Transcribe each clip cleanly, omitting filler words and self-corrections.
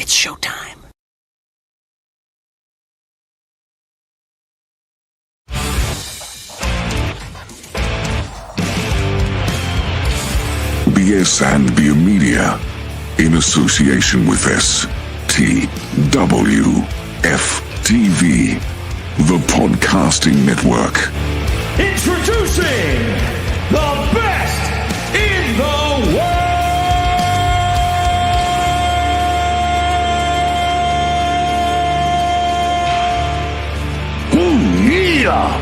It's showtime. BS and Beer Media, in association with STWF TV, the podcasting network. Introducing the best in the world! Yeah!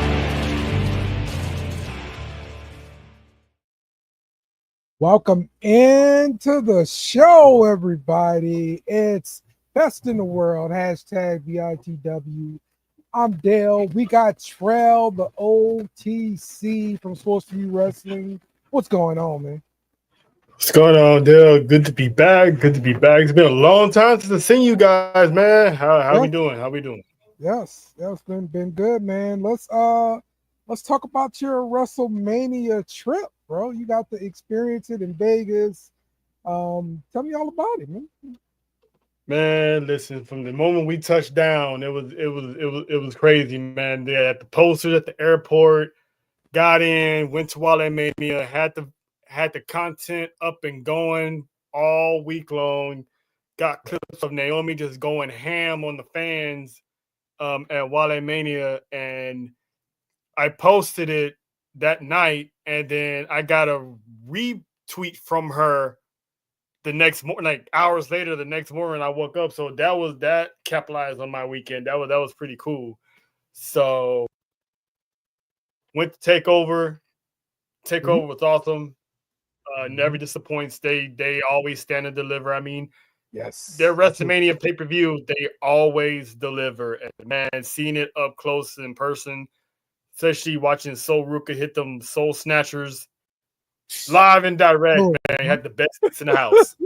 Welcome into the show, everybody. It's Best in the World, hashtag BITW. I'm Dale. We got Trail, the OTC from Sports for You Wrestling. What's going on, man? What's going on, Dale? Good to be back. Good to be back. It's been a long time since I've seen you guys, man. How we doing? How we doing? Yes, it's been good, man. Let's talk about your WrestleMania trip, bro. You got to experience it in Vegas. Tell me all about it, man. Man, listen, from the moment we touched down, it was crazy, man. They had the posters at the airport, got in, went to Wale Mania, had the content up and going all week long. Got clips of Naomi just going ham on the fans at Wale Mania, and I posted it that night, and then I got a retweet from her the next morning, like hours later. The next morning, I woke up, so that capitalized on my weekend. That was pretty cool. So went to Takeover. Takeover was awesome. Never disappoints. They always stand and deliver. I mean, yes, their WrestleMania pay-per-view, they always deliver. And man, seeing it up close in person, especially watching Soul Ruka hit them Soul Snatchers live and direct, man, had the best hits in the house.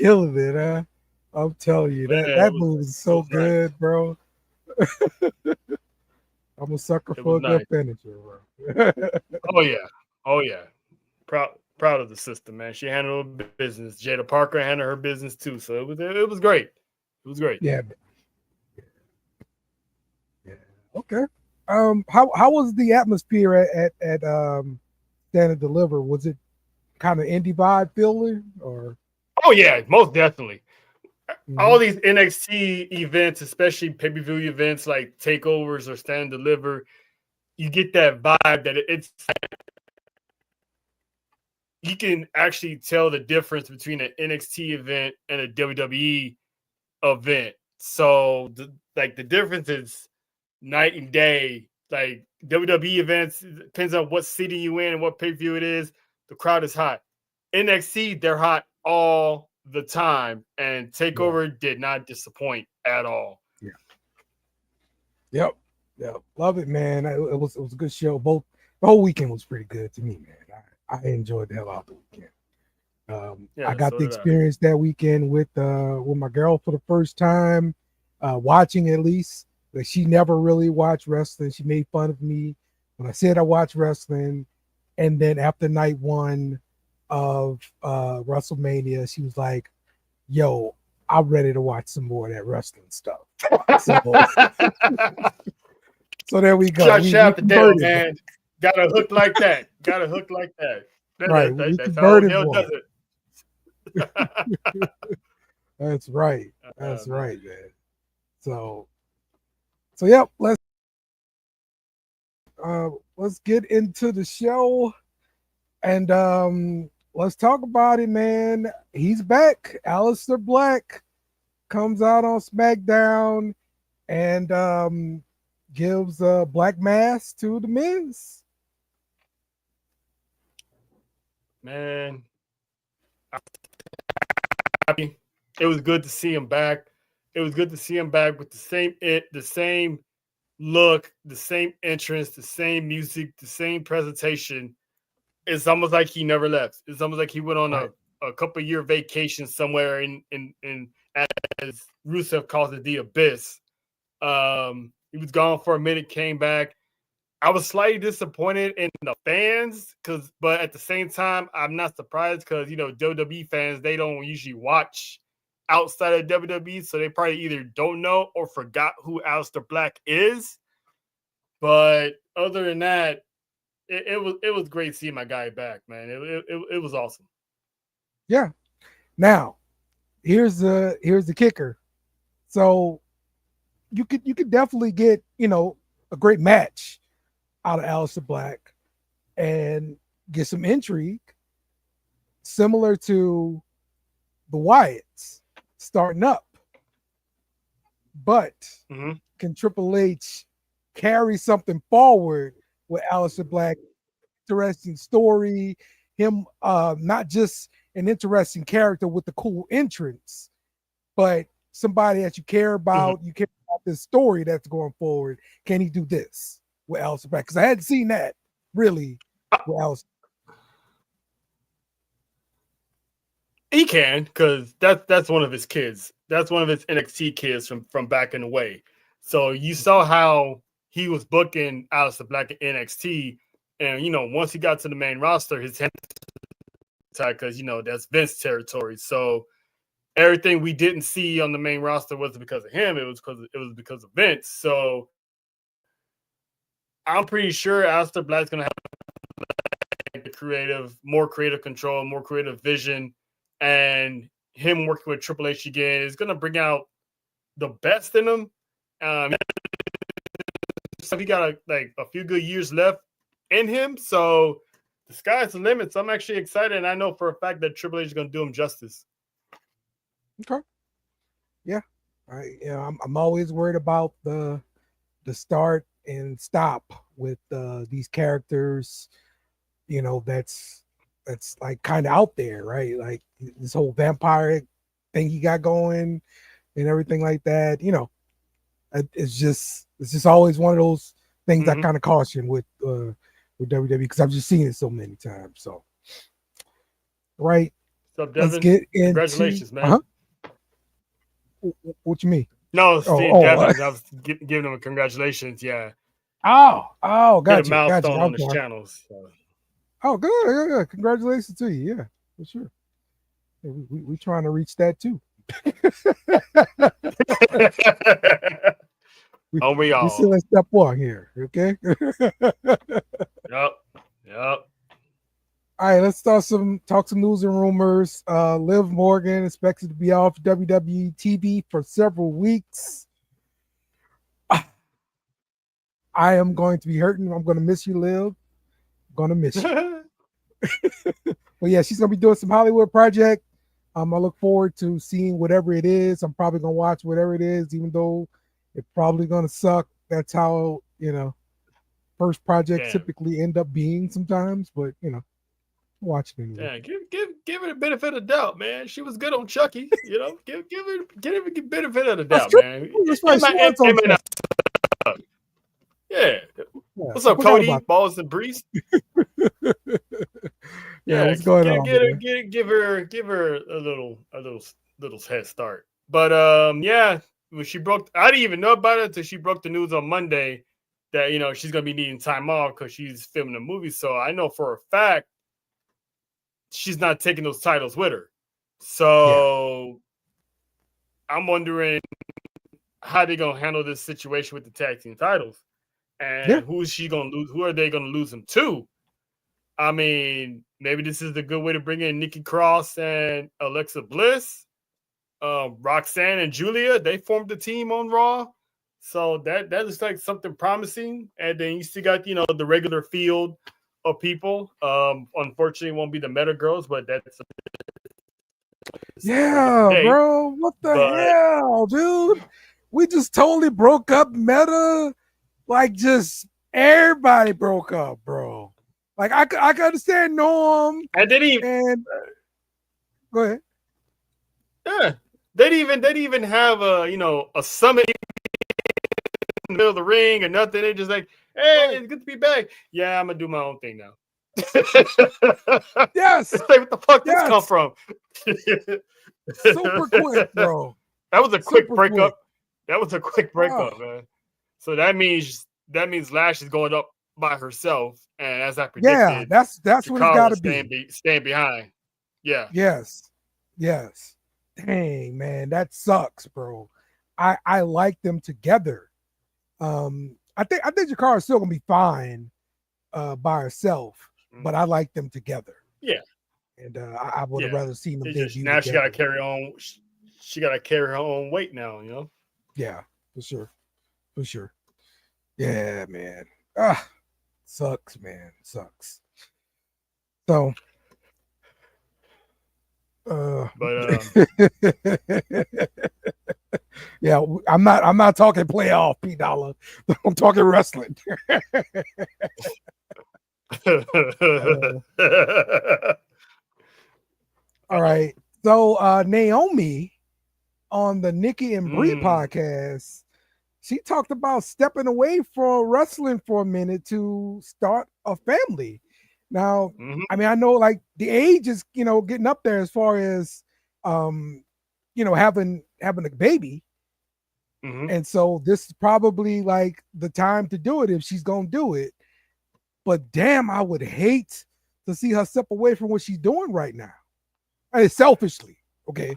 Killing it, huh? I'm telling you, that move is so good, nice, bro. I'm a sucker for a good finisher, bro. Oh yeah. Proud of the sister, man. She handled business. Jada Parker handled her business too. So it was great. It was great. Yeah. Okay. How was the atmosphere at Stand and Deliver? Was it kind of indie vibe feeling, or? Oh yeah, most definitely. All these NXT events, especially pay-per-view events like takeovers or Stand and Deliver, you get that vibe that it's. You can actually tell the difference between an NXT event and a WWE event. So the difference is night and day. Like WWE events, depends on what city you in and what pay-per-view it is. The crowd is hot. NXT, they're hot all the time, and Takeover did not disappoint at all. Yep. Love it, man. It was a good show. The whole weekend was pretty good to me, man. I enjoyed the hell out of the weekend. I got to experience that weekend with my girl for the first time, watching at least. Like, she never really watched wrestling. She made fun of me when I said I watched wrestling. And then after night one of WrestleMania, she was like, yo, I'm ready to watch some more of that wrestling stuff. So there we go. Shout the Dale, man. Got a hook like that. Right. That's how Dale does it. That's right. That's right, man. So yep, let's get into the show, and let's talk about it, man. He's back. Aleister Black comes out on SmackDown and gives a black mass to the Miz. Man, it was good to see him back. It was good to see him back with the same look, the same entrance, the same music, the same presentation. It's almost like he never left. It's almost like he went on a couple year vacation somewhere in as Rusev calls it, the abyss. He was gone for a minute, came back. I was slightly disappointed in the fans, but at the same time, I'm not surprised because, WWE fans, they don't usually watch outside of WWE, so they probably either don't know or forgot who Aleister Black is. But other than that, it was great seeing my guy back, man. It was awesome. Yeah. Now, here's the kicker. So you could definitely get, a great match out of Aleister Black and get some intrigue similar to the Wyatts starting up. But can Triple H carry something forward with Aleister Black? Interesting story. Him not just an interesting character with the cool entrance, but somebody that you care about. You care about this story that's going forward. Can he do this with Aleister Black? Because I hadn't seen that really with Aleister. He can, because that's one of his kids. That's one of his NXT kids from back in the way. So you saw how he was booking Aleister Black at NXT, and once he got to the main roster, his hands tied because that's Vince territory. So everything we didn't see on the main roster wasn't because of him; it was because of Vince. So I'm pretty sure Aleister Black's gonna have more creative control, more creative vision. And him working with Triple H again is going to bring out the best in him. So he got a few good years left in him. So the sky's the limit. So I'm actually excited. And I know for a fact that Triple H is going to do him justice. Okay. Yeah. I'm always worried about the start and stop with these characters, that's like kind of out there, right? Like this whole vampire thing he got going and everything like that. It's just always one of those things I kind of caution with WWE because I've just seen it so many times. So, right. What's up, Devin? Let's get into, congratulations, man. What you mean? No, Devin. I was giving him a congratulations. Yeah. Oh, got you. Milestone on his channels. So. Oh, good. Congratulations to you. Yeah, for sure. Yeah, we trying to reach that too. We all. We still in step one here, okay? Yep. All right, let's talk some news and rumors. Liv Morgan expected to be off WWE TV for several weeks. I am going to be hurting. I'm going to miss you, Liv. Gonna miss you. Well, yeah, she's gonna be doing some Hollywood project. I look forward to seeing whatever it is. I'm probably gonna watch whatever it is, even though it's probably gonna suck. That's how first projects typically end up being sometimes. But watch it anyway. Yeah, give it a benefit of doubt, man. She was good on Chucky. Give it a benefit of the doubt, man. That's right. Yeah. What's up, Cody? Balls and Breeze? What's going on? Give her a little head start. But when she broke, I didn't even know about it until she broke the news on Monday that she's gonna be needing time off because she's filming a movie. So I know for a fact she's not taking those titles with her. So I'm wondering how they're gonna handle this situation with the tag team titles. And who is she going to lose? Who are they going to lose them to? I mean, maybe this is the good way to bring in Nikki Cross and Alexa Bliss. Roxanne and Julia, they formed a team on Raw. So that looks like something promising. And then you still got, the regular field of people. Unfortunately, it won't be the Meta Girls, but that's... bro. What the hell, dude? We just totally broke up Meta. Like, just everybody broke up, bro. Like, I can understand Norm. And go ahead. Yeah, they didn't even have a summit in the middle of the ring or nothing. They just like, hey, it's good to be back. Yeah, I'm gonna do my own thing now. Yes. Like, what the fuck this come from? Super quick, bro. That was a quick breakup. That was a quick breakup, man. So that means Lash is going up by herself, and as I predicted, that's what it's got to be. Staying behind. Yeah. Yes. dang, man, that sucks, bro. I like them together. I think Jakara is still gonna be fine by herself, but I like them together. Yeah. And I would have rather seen them debut now together. she gotta carry on. She gotta carry her own weight now, you know? Yeah, for sure. For sure. Yeah, man. Sucks, man. Sucks. So yeah, I'm not talking playoff, P Dollar. I'm talking wrestling. All right. So Naomi on the Nikki and Brie podcast, she talked about stepping away from wrestling for a minute to start a family. Now, I mean, I know like the age is, getting up there as far as having a baby. And so this is probably like the time to do it if she's gonna do it. But damn, I would hate to see her step away from what she's doing right now. I mean, selfishly, okay.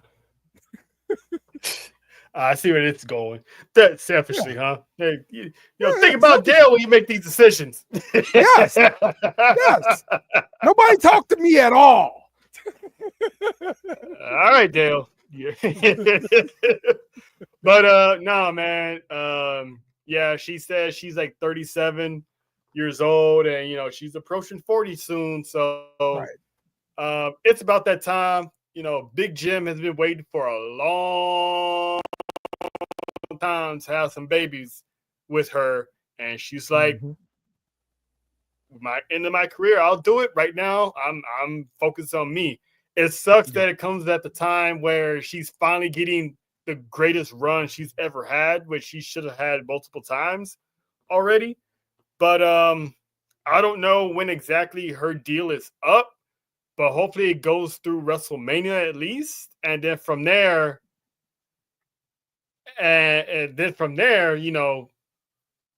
I see where it's going. That selfishly, huh? Hey, think about Dale when you make these decisions. Yes. Yes. Nobody talked to me at all. All right, Dale. But no, man. Yeah, she says she's like 37 years old, and she's approaching 40 soon. So it's about that time. Big Jim has been waiting for a long time to have some babies with her, and she's like, end of my career, I'll do it. Right now, I'm focused on me. It sucks that it comes at the time where she's finally getting the greatest run she's ever had, which she should have had multiple times already. But I don't know when exactly her deal is up, but hopefully it goes through WrestleMania at least, and then from there,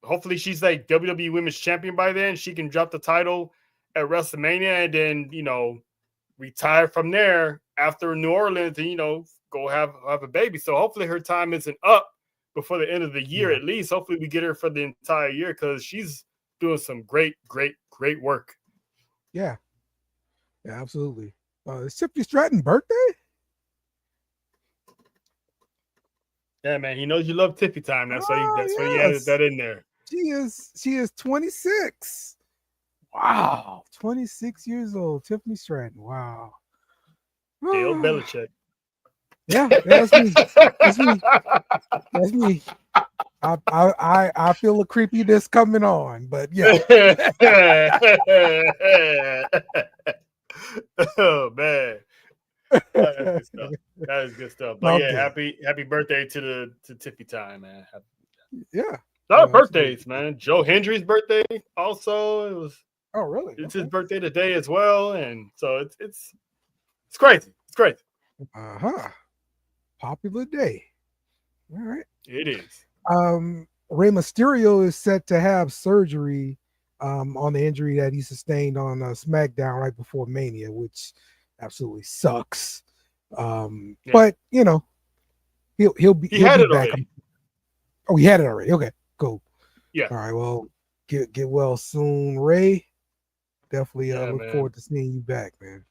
hopefully she's like WWE Women's Champion by then. She can drop the title at WrestleMania and then, retire from there after New Orleans and, go have a baby. So hopefully her time isn't up before the end of the year at least. Hopefully we get her for the entire year because she's doing some great work. Yeah. Yeah, absolutely. Is Tiffany Stratton's birthday? Yeah, man. He knows you love Tiffy time. That's why he added that in there. She is 26. Wow. 26 years old. Tiffany Stratton. Wow. Dale Belichick. Yeah, that's me. That's me. I feel a creepiness coming on, but yeah. Oh man. That is good stuff. But yeah, happy birthday to Tiffy time, man. Yeah. A lot of birthdays, man. Joe Hendry's birthday also. It was really? It's his birthday today as well. And so it's crazy. It's crazy. Popular day. All right. It is. Rey Mysterio is set to have surgery on the injury that he sustained on SmackDown right before Mania, which absolutely sucks. But he'll be back. Already. Oh, he had it already. Okay, cool. Yeah. All right. Well, get well soon, Ray. Definitely look forward to seeing you back, man.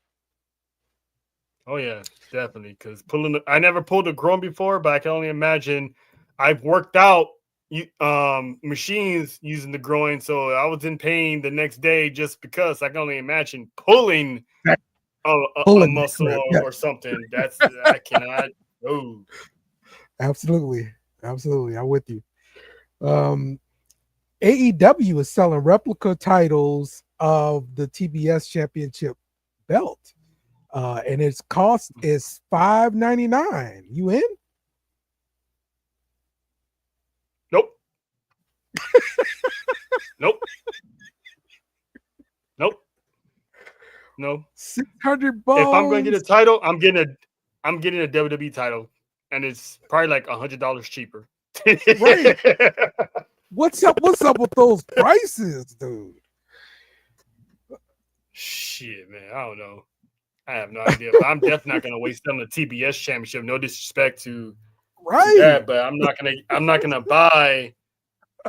Oh yeah, definitely. Because I never pulled a groin before, but I can only imagine. I've worked out machines using the groin, so I was in pain the next day just because. I can only imagine pulling a muscle or something. I cannot. Oh, absolutely. I'm with you. AEW is selling replica titles of the TBS Championship belt, and its cost is $5.99. You in? Nope. Nope. No. $600. If I'm going to get a title, I'm getting a WWE title, and it's probably like $100 cheaper. Right. What's up with those prices, dude? Shit, man. I don't know. I have no idea, but I'm definitely not going to waste on the TBS championship. No disrespect to that, but I'm not gonna buy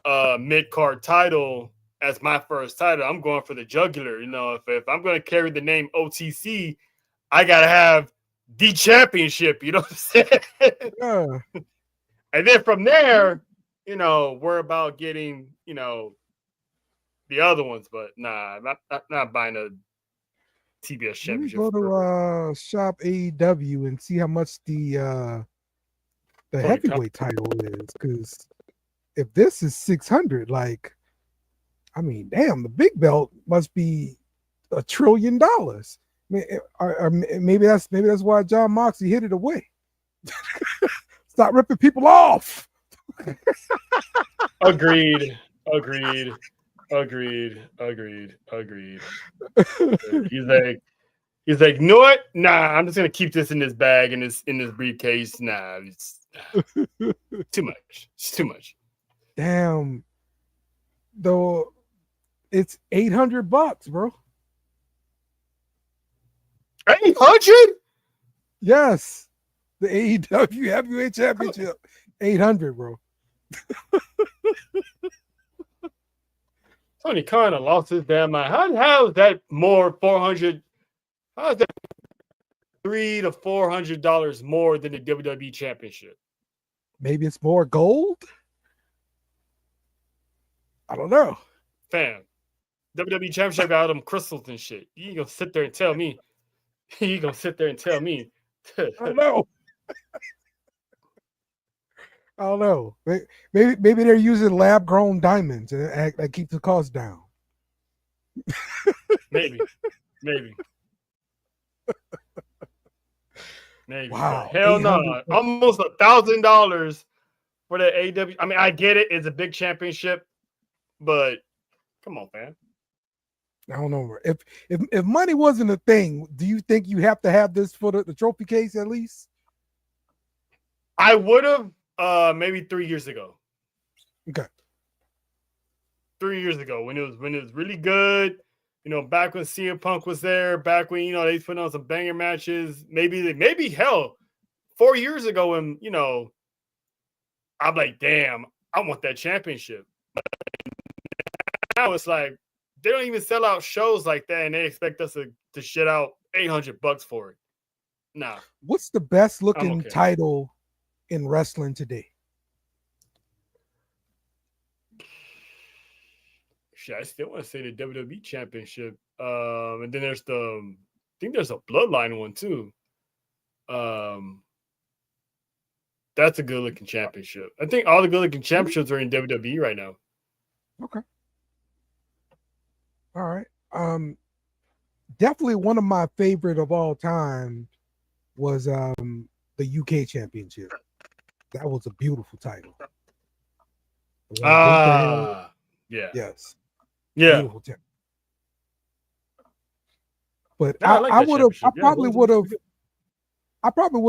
a mid card title as my first title. I'm going for the jugular. You know, if I'm going to carry the name OTC, I gotta have the championship. You know what I'm saying? Yeah. And then from there, you know, we're about getting, you know, the other ones. But nah, not buying a TBS Let me championship. go to shop AEW and see how much the heavyweight title is, because if this is 600, like, I mean, damn, the big belt must be $1 trillion. I mean, or maybe that's why John Moxley hid it away. Stop ripping people off. Agreed. He's like, you know what? Nah, I'm just gonna keep this in this bag, in this briefcase. Nah, it's too much. It's too much. Damn. Though it's $800, bro. 800? Yes. The AEW Heavyweight Championship. 800, bro. Tony Khan lost his damn mind. How is that more 400? How is that $300 to $400 more than the WWE Championship? Maybe it's more gold. I don't know. Fam, WWE Championship got all them crystals and shit. You ain't gonna sit there and tell me. You gonna sit there and tell me? I don't know. I don't know. Maybe they're using lab-grown diamonds and that keep the cost down. Maybe. Wow. Hell no. Almost $1,000 for the AEW. I mean, I get it. It's a big championship, but come on, man. I don't know. If money wasn't a thing, do you think you have to have this for the trophy case at least? I would have maybe 3 years ago. Okay. 3 years ago when it was really good. You know, back when CM Punk was there, back when, you know, they put on some banger matches. Maybe hell, 4 years ago when, you know, I'm like, damn, I want that championship. Now it's like they don't even sell out shows like that, and they expect us to shit out $800 for it. Nah. What's the best looking title in wrestling today? Shit, I still want to say the WWE Championship. And then there's I think there's a Bloodline one too. That's a good looking championship. I think all the good looking championships are in WWE right now. Okay. All right. Definitely one of my favorite of all time was the UK Championship. That was a beautiful title. Yeah. Yes. Yeah. Beautiful title. But I probably would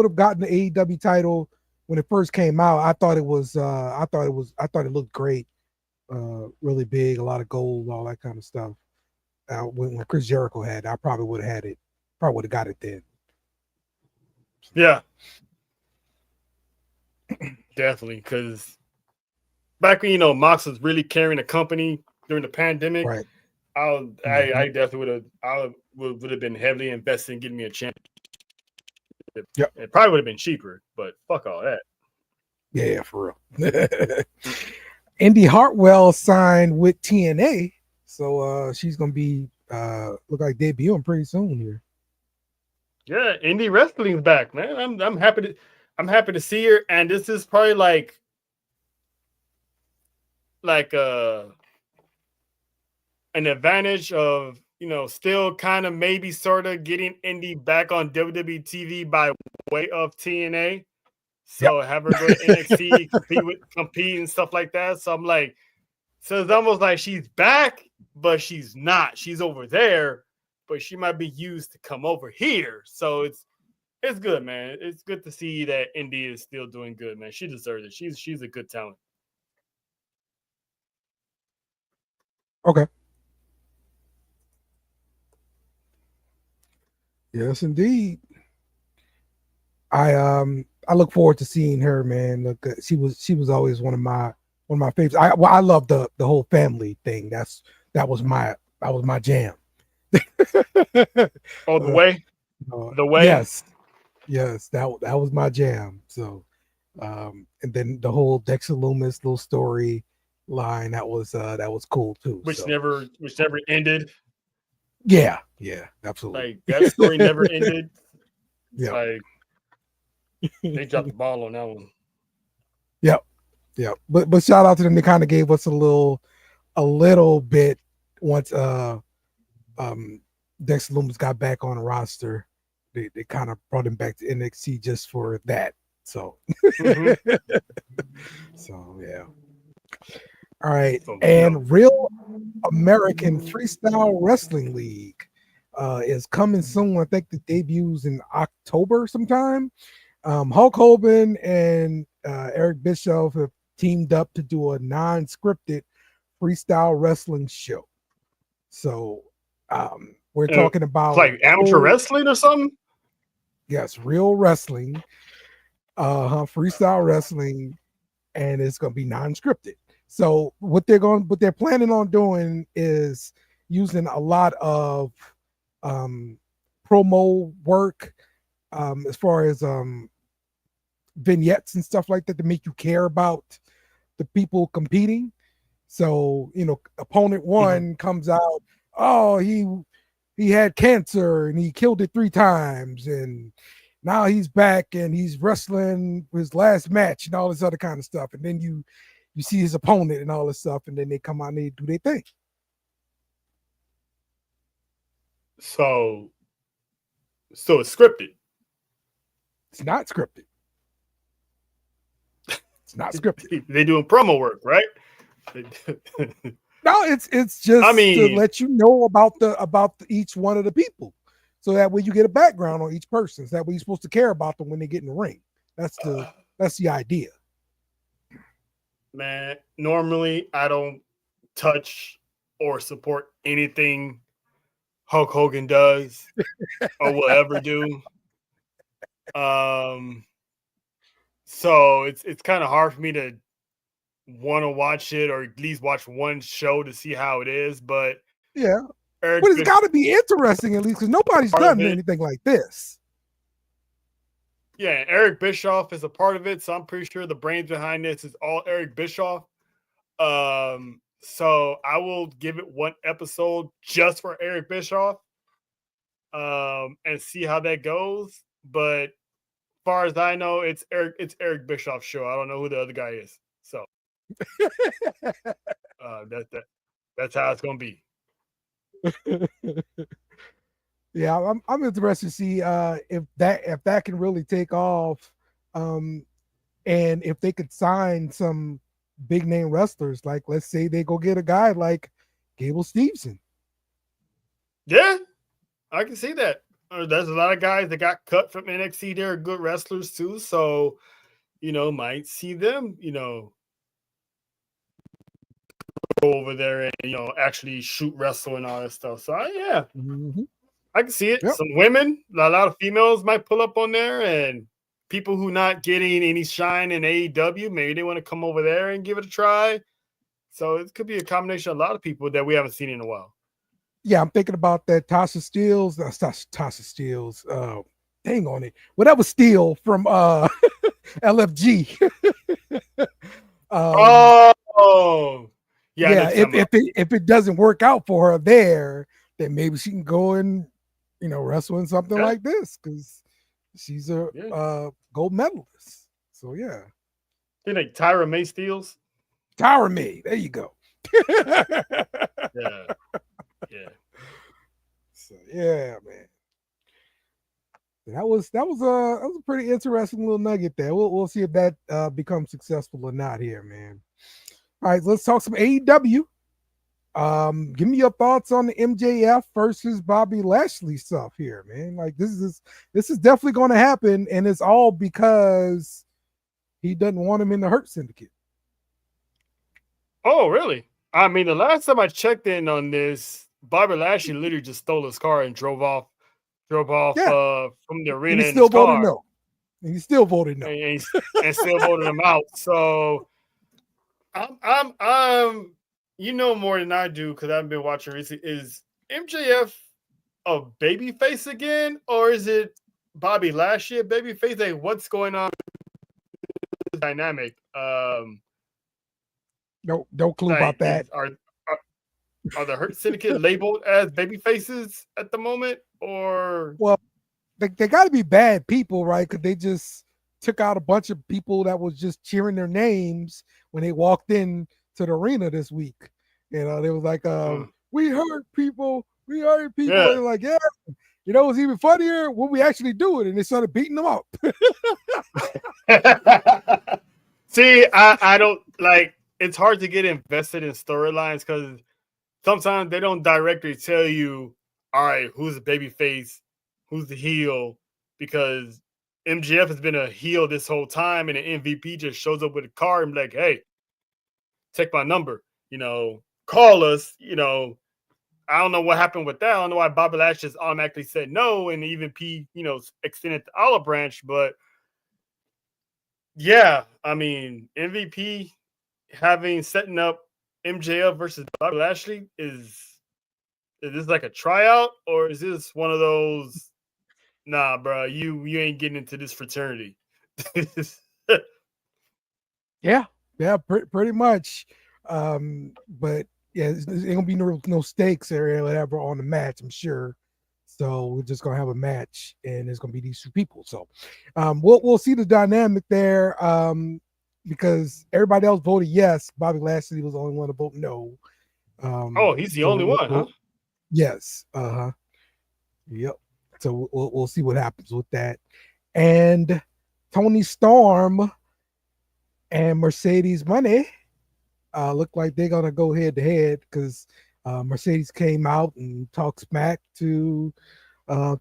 have gotten the AEW title when it first came out. I thought it looked great. Really big, a lot of gold, all that kind of stuff. When Chris Jericho had it, I probably would have had it. Probably would have got it then. Yeah. Definitely, because back when, you know, Mox was really carrying the company during the pandemic, right? I definitely would have been heavily invested in getting me a championship. Yep. It probably would have been cheaper, but fuck all that. Yeah, for real. Indy Hartwell signed with TNA, so she's gonna be look like debuting pretty soon here. Yeah, indie wrestling's back, man. I'm happy to see her, and this is probably like an advantage of, you know, still kind of maybe sort of getting indie back on WWE TV by way of TNA. So have her go to NXT, compete and stuff like that. So I'm like, so it's almost like she's back, but she's not. She's over there, but she might be used to come over here. So it's good, man. It's good to see that Indy is still doing good, man. She deserves it. She's a good talent. Okay. Yes, indeed. I look forward to seeing her, man. Look, she was always one of my favorites. I love the whole family thing. That was my jam. Oh, the way. Yes, that was my jam. So, and then the whole Dexter Loomis little story line that was cool too. Which So never ended. yeah, absolutely. Like that story never ended. Yeah, Like they dropped the ball on that one. yep. But shout out to them. They kind of gave us a little bit once Dexter Loomis got back on the roster. They kind of brought him back to NXT just for that. So so yeah. All right. And Real American Freestyle Wrestling League is coming soon. I think the debuts in October sometime. Hulk Hogan and Eric Bischoff have teamed up to do a non-scripted freestyle wrestling show. So we're talking about like amateur wrestling or something. Yes, real wrestling, freestyle wrestling, and it's going to be non-scripted. So what they're planning on doing is using a lot of promo work as far as vignettes and stuff like that to make you care about the people competing. So, opponent one comes out, oh, he had cancer and he killed it 3 times, and now he's back and he's wrestling his last match and all this other kind of stuff. And then you see his opponent and all this stuff, and then they come out and they do their thing. So it's scripted. It's not scripted. It's not scripted. They doing promo work, right? No, it's just to let you know about each one of the people, so that way you get a background on each person. So that way you're supposed to care about them when they get in the ring. That's the idea. Man, normally I don't touch or support anything Hulk Hogan does or will ever do. So it's kind of hard for me to want to watch it or at least watch one show to see how it is. But yeah, but it's got to be interesting at least because nobody's done anything like this. Yeah, Eric Bischoff is a part of it, so I'm pretty sure the brains behind this is all Eric Bischoff. So I will give it one episode just for Eric Bischoff, and see how that goes. But as far as I know, it's Eric Bischoff's show. I don't know who the other guy is. So that's how it's gonna be. Yeah, I'm interested to see if that can really take off, and if they could sign some big name wrestlers. Like, let's say they go get a guy like Gable Steveson. Yeah, I can see that. There's a lot of guys that got cut from NXT. They're good wrestlers too, so might see them, go over there and actually shoot wrestle and all that stuff. So yeah, I can see it. Yep. Some women, a lot of females might pull up on there, and people who not getting any shine in AEW, maybe they want to come over there and give it a try. So it could be a combination of a lot of people that we haven't seen in a while. Yeah, I'm thinking about that Tasha Steelz. Tasha Steelz. Dang on it. Whatever Steel from LFG. Yeah. If it doesn't work out for her there, then maybe she can go and wrestle in something like this because she's a gold medalist. So yeah. You think Tyra May Steelz? Tyra May. There you go. Yeah. So yeah, man. That was a pretty interesting little nugget there. We'll see if that becomes successful or not here, man. All right, let's talk some AEW. Give me your thoughts on the MJF versus Bobby Lashley stuff here, man. Like this is definitely going to happen, and it's all because he doesn't want him in the Hurt Syndicate. Oh, really? I mean, the last time I checked in on this, Bobby Lashley literally just stole his car and drove off drove off Yeah. from the And arena he in his still voted car, no. And he still voted no. and still voted him out. So I'm you know more than I do because I've been watching recently. Is MJF a baby face again, or is it Bobby Lashley a baby face? Like, what's going on with this dynamic? No clue about that. Are the Hurt Syndicate labeled as baby faces at the moment, or Well, they got to be bad people, right? Because they just took out a bunch of people that was just cheering their names when they walked in to the arena this week. They was like, "We hurt people, we hurt people." Yeah. And like, yeah, it was even funnier when we actually do it, and they started beating them up. See, I don't like. It's hard to get invested in storylines because sometimes they don't directly tell you, all right, who's the baby face, who's the heel, because MGF has been a heel this whole time, and an MVP just shows up with a card and be like, hey, take my number, call us, I don't know what happened with that. I don't know why Bobby Lash just automatically said no, and the EVP, extended the olive branch, but yeah, I mean, MVP setting up MJF versus Bobby Lashley is this like a tryout, or is this one of those? Nah, bro, you ain't getting into this fraternity. Yeah, pretty much. But yeah, there's ain't gonna be no stakes or whatever on the match, I'm sure. So we're just gonna have a match, and it's gonna be these two people. So, we'll see the dynamic there. Because everybody else voted yes, Bobby Lashley was the only one to vote no. He's the only one, huh? Yes. Yep. So we'll see what happens with that. And Tony Storm and Mercedes Money look like they're gonna go head to head because Mercedes came out and talked smack to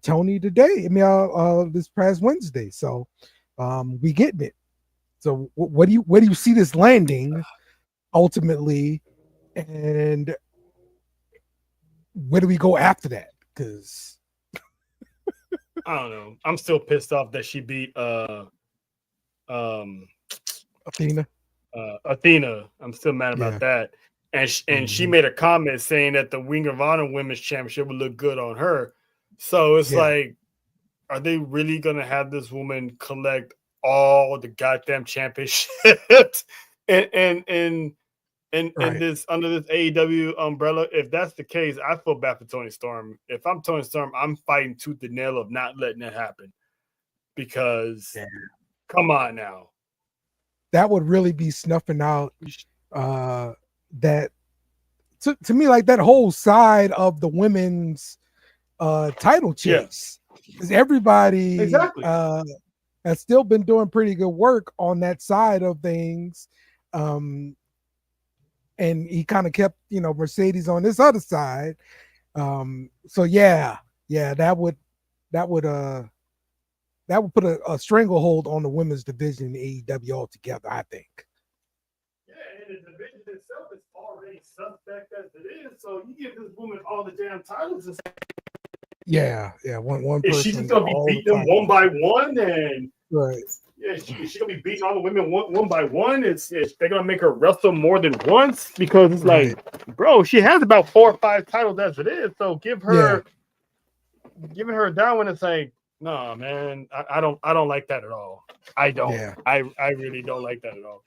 Tony today. I mean, this past Wednesday. So we getting it. So where do you see this landing ultimately, and where do we go after that? Because I don't know. I'm still pissed off that she beat Athena. Athena. I'm still mad about that. And she made a comment saying that the Ring of Honor Women's Championship would look good on her. So it's like, are they really gonna have this woman collect all the goddamn championships and this under this AEW umbrella? If that's the case, I feel bad for Tony Storm. If I'm Tony Storm, I'm fighting tooth and nail of not letting that happen. Because come on now. That would really be snuffing out that to me, like that whole side of the women's title chase. Because everybody has still been doing pretty good work on that side of things. And he kind of kept, Mercedes on this other side. So that would put a stranglehold on the women's division in AEW altogether, I think. Yeah, and the division itself is already suspect as it is. So you give this woman all the damn titles. Yeah, one person. Is she just gonna be beating them one by one? And right. Yeah, is she gonna be beating all the women one by one? They're gonna make her wrestle more than once because it's like, bro, she has about 4 or 5 titles as it is. So giving her a down when it's like, no, man, I don't like that at all. I don't. Yeah. I really don't like that at all.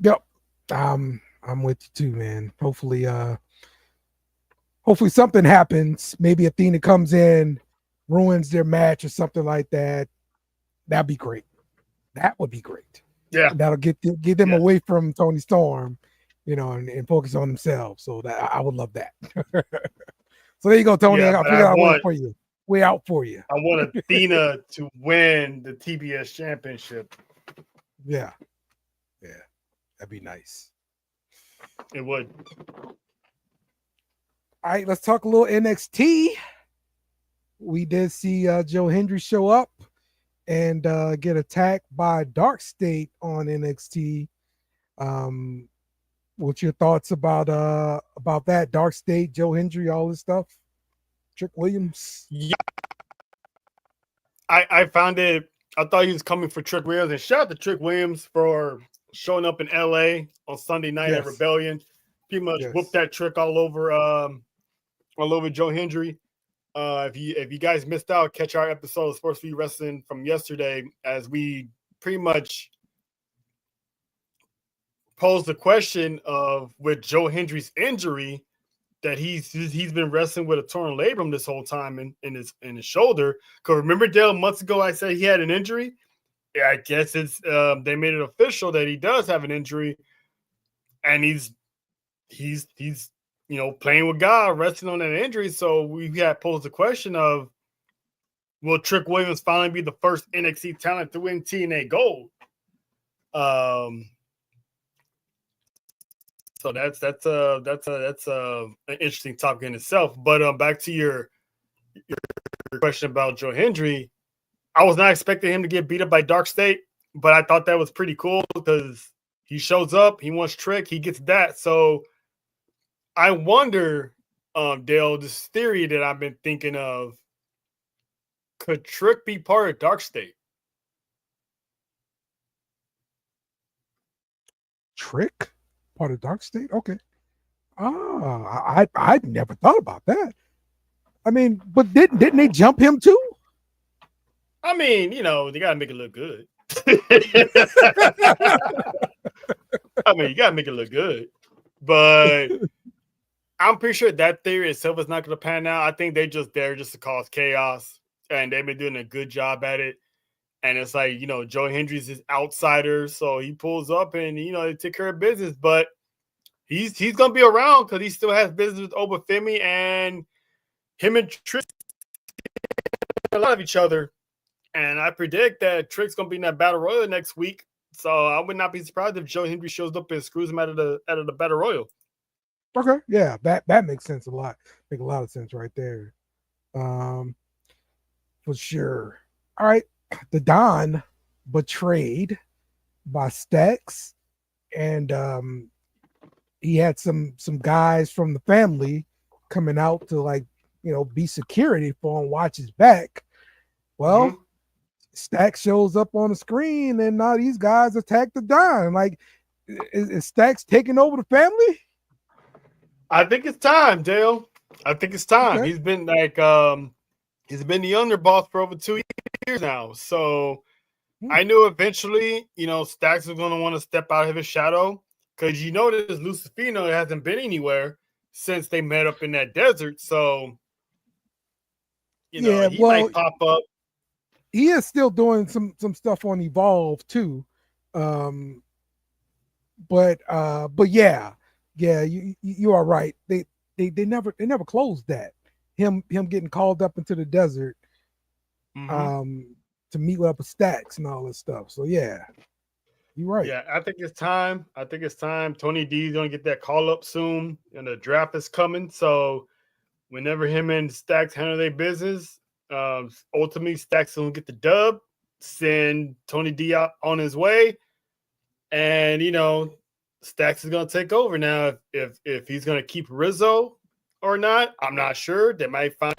Yep. I'm with you too, man. Hopefully something happens. Maybe Athena comes in, ruins their match or something like that. That'd be great. That would be great. Yeah. That'll get them away from Tony Storm, and focus on themselves. So that I would love that. So there you go, Tony. I figured I'd wait for you. Way out for you. I want Athena to win the TBS championship. Yeah. That'd be nice. It would. All right, let's talk a little NXT. We did see Joe Hendry show up and get attacked by Dark State on NXT. What's your thoughts about that? Dark State, Joe Hendry, all this stuff? Trick Williams? Yeah, I found it. I thought he was coming for Trick Williams, and shout out to Trick Williams for showing up in LA on Sunday night at Rebellion. Pretty much whooped that trick all over Joe Hendry. If you guys missed out, catch our episode of Sports View Wrestling from yesterday as we pretty much posed the question of with Joe Hendry's injury that he's been wrestling with a torn labrum this whole time in his shoulder. Because remember, Dale, months ago I said he had an injury. Yeah, I guess it's they made it official that he does have an injury, and he's playing with God, resting on that injury. So we had posed the question of, will Trick Williams finally be the first NXT talent to win TNA Gold? So that's an interesting topic in itself. But back to your question about Joe Hendry, I was not expecting him to get beat up by Dark State, but I thought that was pretty cool because he shows up, he wants Trick, he gets that. So I wonder, Dale, this theory that I've been thinking of, could Trick be part of Dark State? Trick? Part of Dark State? Okay. I'd never thought about that. I mean, but didn't they jump him too? I mean, they gotta make it look good. I mean, you gotta make it look good. But I'm pretty sure that theory itself is not gonna pan out. I think they're just there just to cause chaos, and they've been doing a good job at it. And it's like, Joe Hendry's his outsider, so he pulls up and, they take care of business. But he's going to be around because he still has business with Obafemi, and him and Trick a lot of each other. And I predict that Trick's going to be in that Battle Royal next week. So I would not be surprised if Joe Hendry shows up and screws him out of the Battle Royal. Okay, yeah, that makes sense a lot. Make a lot of sense right there. For sure. All right. The Don betrayed by Stacks, and he had some guys from the family coming out to be security for him, watch his back. Well, Stacks shows up on the screen, and now these guys attack the Don. Like, is Stacks taking over the family? I think it's time, Dale. I think it's time. Okay. He's been he's been the underboss for over 2 years now. So I knew eventually, Stacks was going to want to step out of his shadow because this Lucifino hasn't been anywhere since they met up in that desert. So, he might pop up. He is still doing some stuff on Evolve too. But yeah, you are right. They never closed that. Him getting called up into the desert to meet up with Stacks and all this stuff. So yeah, you're right. Yeah, I think it's time. Tony D is gonna get that call up soon, and the draft is coming. So whenever him and Stacks handle their business, ultimately Stacks will get the dub, send Tony D out on his way, and Stacks is gonna take over now. If he's gonna keep Rizzo or not, I'm not sure. They might find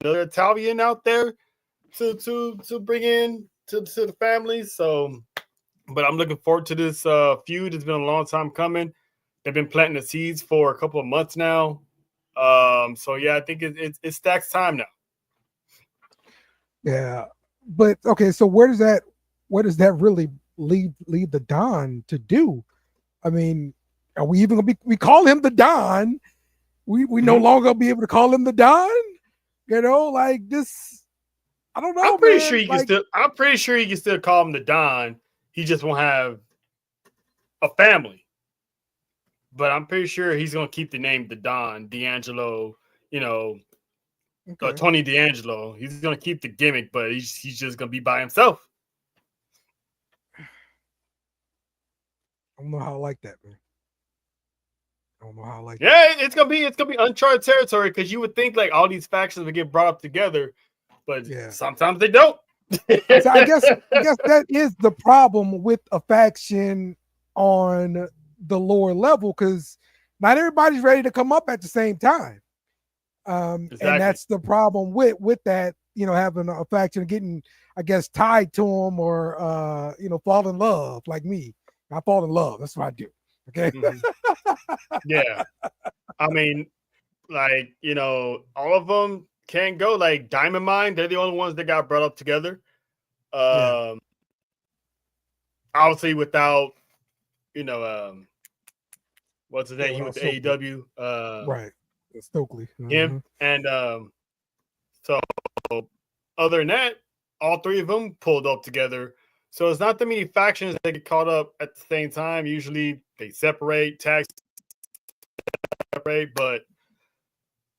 another Italian out there to bring in to the family. So, but I'm looking forward to this feud. It's been a long time coming. They've been planting the seeds for a couple of months now. So yeah, I think it's Stacks' time now. Yeah, but okay. So where does that really leave the Don to do? I mean, are we even gonna we call him the Don? We no longer be able to call him the Don, like this. I don't know. I'm pretty sure he can still call him the Don. He just won't have a family. But I'm pretty sure he's gonna keep the name the Don, D'Angelo. Tony D'Angelo. He's gonna keep the gimmick, but he's just gonna be by himself. I don't know how I like that, man. Yeah, it's gonna be uncharted territory because you would think like all these factions would get brought up together, but sometimes they don't. So I guess that is the problem with a faction on the lower level, because not everybody's ready to come up at the same time. Exactly. And that's the problem with that having a faction, getting, I guess, tied to them or, fall in love like me. I fall in love. That's what I do. Okay. Mm-hmm. Yeah. I mean, like, all of them can go. Like Diamond Mine, they're the only ones that got brought up together. Obviously without, what's his name? He went to AEW. Right. Stokely. Him. And so other than that, all three of them pulled up together. So it's not that many factions that get caught up at the same time. Usually they separate, tags separate, but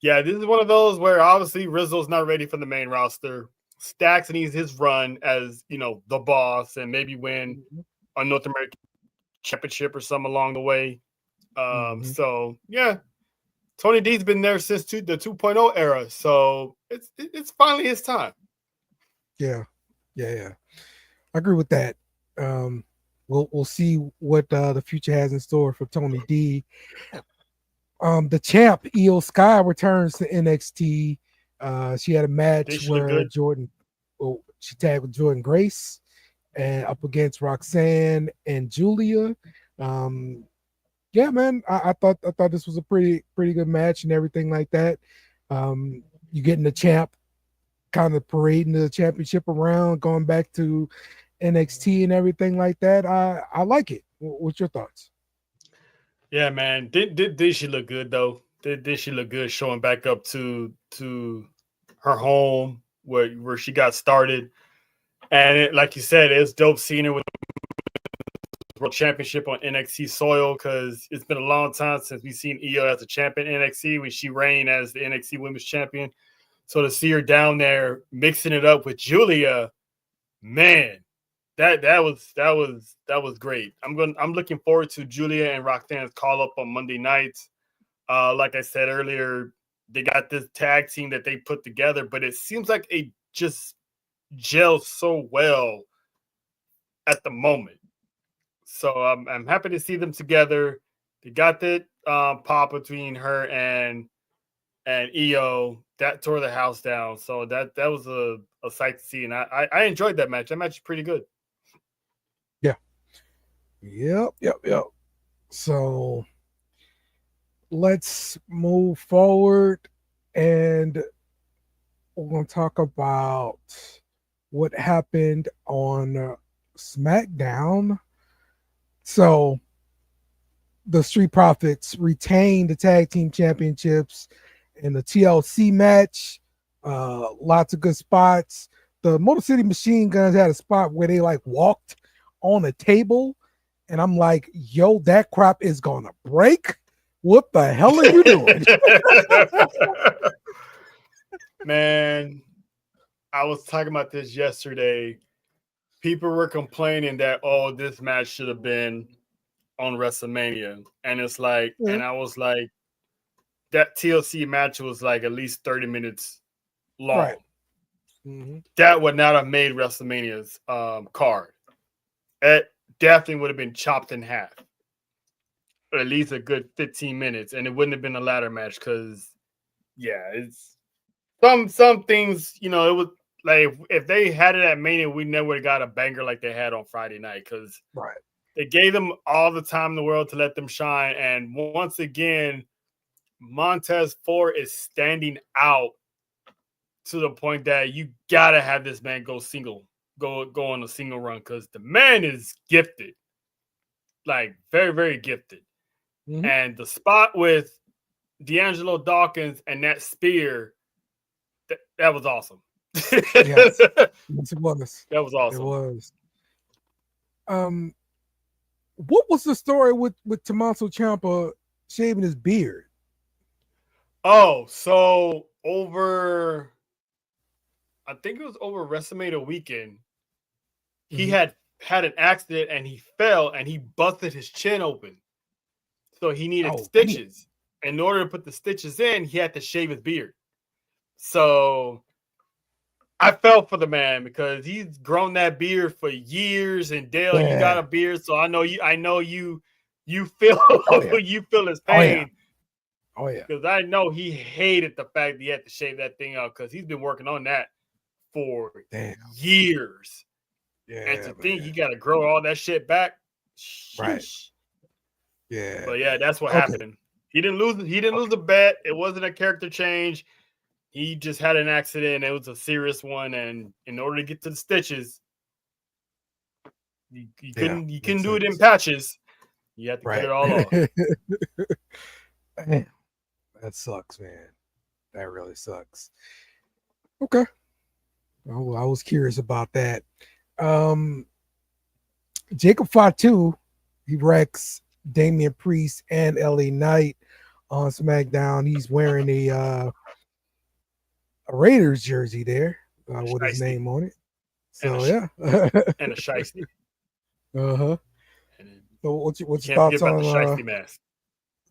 yeah, this is one of those where obviously Rizzo's not ready for the main roster. Stacks needs his run as, the boss and maybe win a North American championship or something along the way. So yeah, Tony D's been there since the 2.0 era. So it's finally his time. Yeah. I agree with that. We'll see what the future has in store for Tony D. The champ Io Sky returns to NXT. She had a match where she tagged with Jordan Grace and up against Roxanne and Julia. Yeah, man, I thought this was a pretty good match and everything like that. You getting the champ kind of parading the championship around, going back to NXT and everything like that. I like it. What's your thoughts? Yeah, man. Did she look good though? Did she look good showing back up to her home where she got started? And like you said, it's dope seeing her with the World Championship on NXT soil because it's been a long time since we've seen Io as a champion in NXT when she reigned as the NXT Women's Champion. So to see her down there mixing it up with Julia, man, that was great. I'm looking forward to Julia and Roxanne's call up on Monday nights. Like I said earlier, they got this tag team that they put together, but it seems like it just gels so well at the moment. So I'm happy to see them together. They got that pop between her and Io that tore the house down. So that was a sight to see, and I enjoyed that match. That match is pretty good. Yep. So let's move forward and we're going to talk about what happened on SmackDown. So the Street Profits retained the tag team championships in the TLC match. Lots of good spots. The Motor City Machine Guns had a spot where they walked on a table. And I'm like, yo, that crap is going to break. What the hell are you doing? Man, I was talking about this yesterday. People were complaining that, this match should have been on WrestleMania. And it's like, and I was like, that TLC match was at least 30 minutes long. Right. Mm-hmm. That would not have made WrestleMania's card. It definitely would have been chopped in half. Or at least a good 15 minutes. And it wouldn't have been a ladder match because, it's some things, it was if they had it at Mania, we never would have got a banger like they had on Friday night because they gave them all the time in the world to let them shine. And once again, Montez Ford is standing out to the point that you got to have this man go on a single run because the man is gifted. Very, very gifted. Mm-hmm. And the spot with D'Angelo Dawkins and that spear, that was awesome. Yes, it was. That was awesome. It was. What was the story with Tommaso Ciampa shaving his beard? So I think it was over WrestleMania weekend, he had an accident and he fell and he busted his chin open. So he needed stitches. In order to put the stitches in, he had to shave his beard. So I felt for the man because he's grown that beard for years. And Dale, you got a beard, so I know you feel you feel his pain. Oh yeah. Because I know he hated the fact that he had to shave that thing out because he's been working on that for Damn. years. Yeah. And to think you got to grow all that shit back. Sheesh. Right. Yeah. But yeah, that's what happened. He didn't lose the bet. It wasn't a character change. He just had an accident. It was a serious one. And in order to get to the stitches, you couldn't do it in patches. You have to cut it all off. Damn. That sucks, man. That really sucks. Okay. Well, I was curious about that. Jacob Fatu, he wrecks Damian Priest and LA Knight on SmackDown. He's wearing a Raiders jersey there with his name on it. So and and a shiesty. So what's your thoughts on the shiesty mask?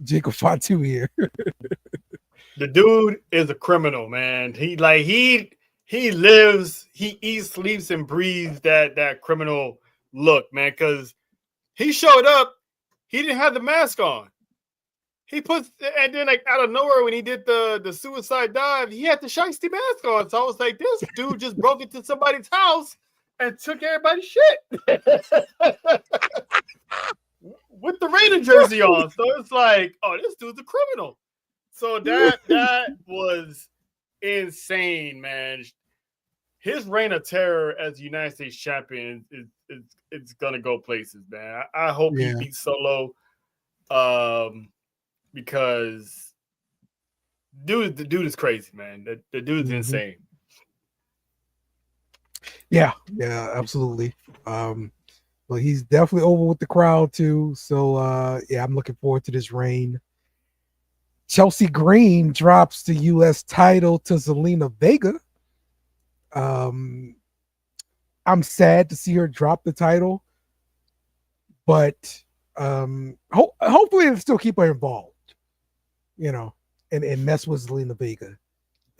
Jacob Fatu here? The dude is a criminal, man. He lives, he eats, sleeps, and breathes that criminal look, man. Because he showed up, he didn't have the mask on. He puts, and then like out of nowhere when he did the suicide dive, he had the shiesty mask on. So I was like, this dude just broke into somebody's house and took everybody's shit with the Raider jersey on. So it's like, oh, this dude's a criminal. So that was insane, man. His reign of terror as United States champion is gonna go places, man. I hope he beats Solo, because the dude is crazy, man. The dude's insane. Yeah, absolutely. But he's definitely over with the crowd too. So I'm looking forward to this reign. Chelsea Green drops the U.S. title to Zelina Vega. I'm sad to see her drop the title, but hopefully they'll still keep her involved, and mess with Zelina Vega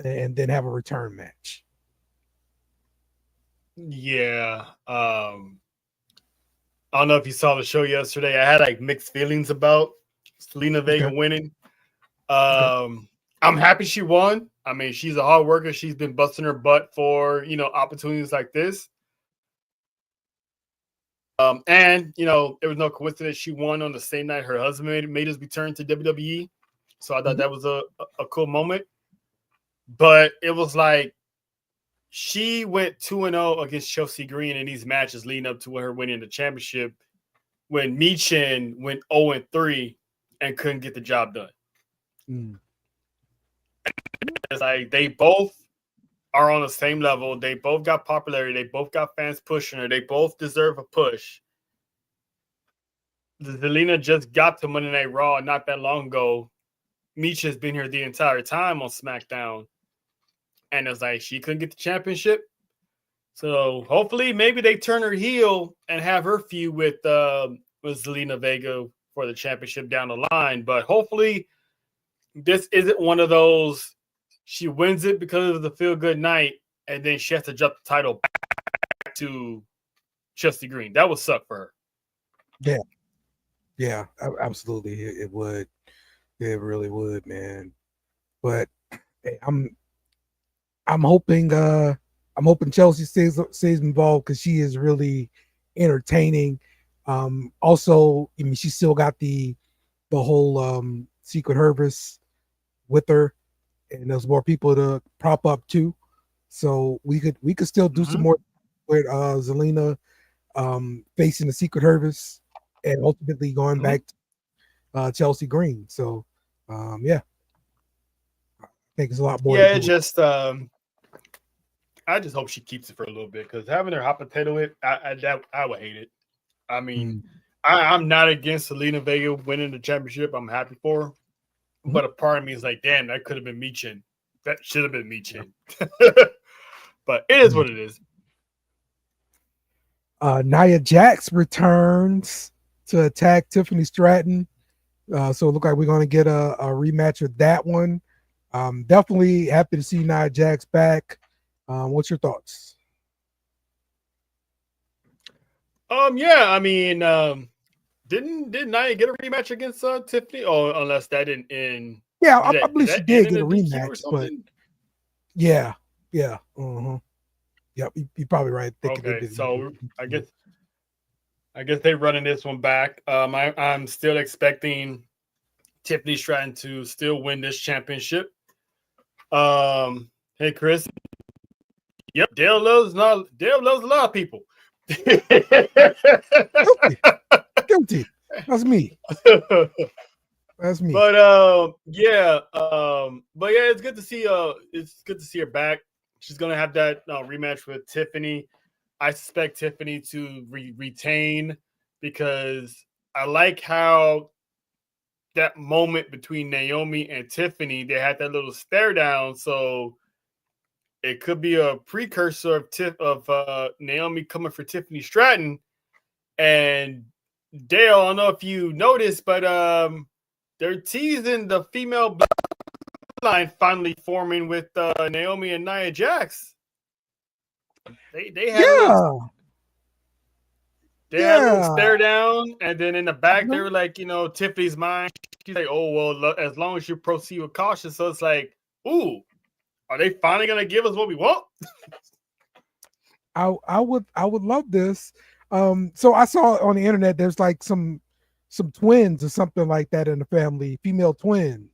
and then have a return match. Yeah. I don't know if you saw the show yesterday. I had like mixed feelings about Zelina Vega winning. I'm happy she won. I mean, she's a hard worker. She's been busting her butt for, opportunities like this. And it was no coincidence she won on the same night her husband made his return to WWE. So I thought that was a cool moment. But it was like she went 2-0 against Chelsea Green in these matches leading up to her winning the championship, when Michin went 0-3 and couldn't get the job done. It's like they both are on the same level. They both got popularity. They both got fans pushing her. They both deserve a push. Zelina just got to Monday Night Raw not that long ago. Michin has been here the entire time on SmackDown. And it's like she couldn't get the championship. So hopefully maybe they turn her heel and have her feud with Zelina Vega for the championship down the line. But hopefully this isn't one of those, she wins it because of the feel-good night, and then she has to drop the title back to Chelsea Green. That would suck for her. Yeah, absolutely. It would. It really would, man. But hey, I'm hoping Chelsea stays involved, because she is really entertaining. Also, I mean, she still got the whole Secret Service with her, and there's more people to prop up too. So we could still do some more with Zelina facing the Secret Service and ultimately going back to Chelsea Green. So I think it's a lot more. Yeah, I just hope she keeps it for a little bit, because having her hot potato it, I would hate it. I mean, I'm not against Zelina Vega winning the championship. I'm happy for her. But a part of me is like, damn, that could have been Michin. That should have been Michin. But it is what it is. Nia Jax returns to attack Tiffany Stratton. So it looks like we're going to get a rematch with that one. Definitely happy to see Nia Jax back. What's your thoughts? Yeah, I mean, didn't Nia get a rematch against Tiffany? Oh, unless that didn't end. Yeah, I believe she did get a rematch, but yeah. Yep, you're probably right. Okay, so I guess they're running this one back. I'm still expecting Tiffany Stratton to still win this championship. Hey Chris. Yep, Dale loves a lot of people. Guilty. That's me. That's me. But yeah, it's good to see her back. She's gonna have that rematch with Tiffany. I suspect Tiffany to retain because I like how that moment between Naomi and Tiffany, they had that little stare down. So it could be a precursor of Naomi coming for Tiffany Stratton. And Dale, I don't know if you noticed, but they're teasing the female line finally forming with Naomi and Nia Jax. They had a little stare down, and then in the back they were like, Tiffany's mine. She's like, oh well, as long as you proceed with caution. So it's like, ooh, are they finally gonna give us what we want? I would love this. So I saw on the internet there's like some twins or something like that in the family, female twins.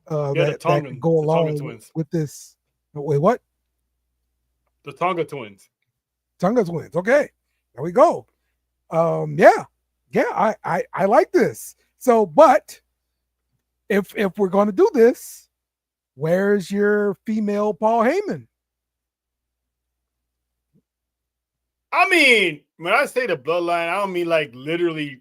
That can go along with this. Wait, what? The Tonga twins. Tonga twins. Okay, there we go. Yeah. I like this. So, but if we're going to do this, where's your female Paul Heyman? I mean, when I say the bloodline, I don't mean like literally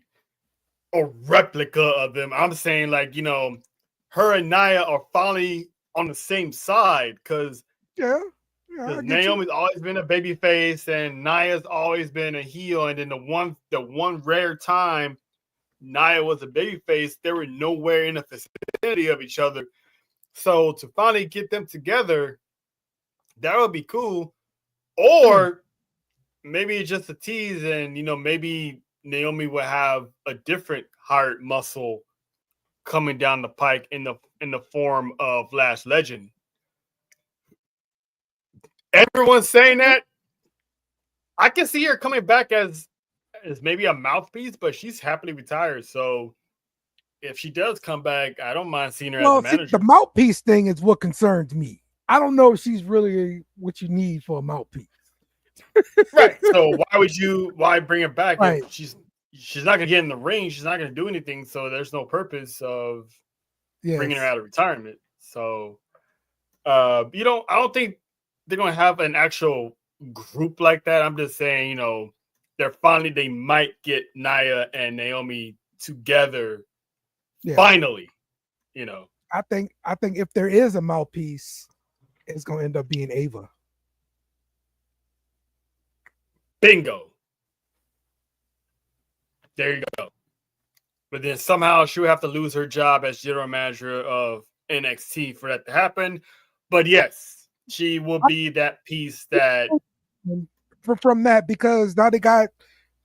a replica of them. I'm saying like, her and Nia are finally on the same side because Naomi's always been a baby face and Nia's always been a heel. And then the one rare time Nia was a baby face, they were nowhere in the vicinity of each other. So to finally get them together, that would be cool. Or maybe it's just a tease and, maybe Naomi will have a different heart muscle coming down the pike in the form of Lash Legend. Everyone's saying that. I can see her coming back as maybe a mouthpiece, but she's happily retired. So if she does come back, I don't mind seeing her as a manager. The mouthpiece thing is what concerns me. I don't know if she's really what you need for a mouthpiece. Right. So why bring her back? Right. If she's not gonna get in the ring, she's not gonna do anything. So there's no purpose of bringing her out of retirement. So I don't think they're gonna have an actual group like that. I'm just saying, they might get Nia and Naomi together. Yeah. Finally, I think if there is a mouthpiece, it's gonna end up being Ava. Bingo. There you go. But then somehow she'll have to lose her job as general manager of NXT for that to happen. But yes, she will be that piece that from that, because now they got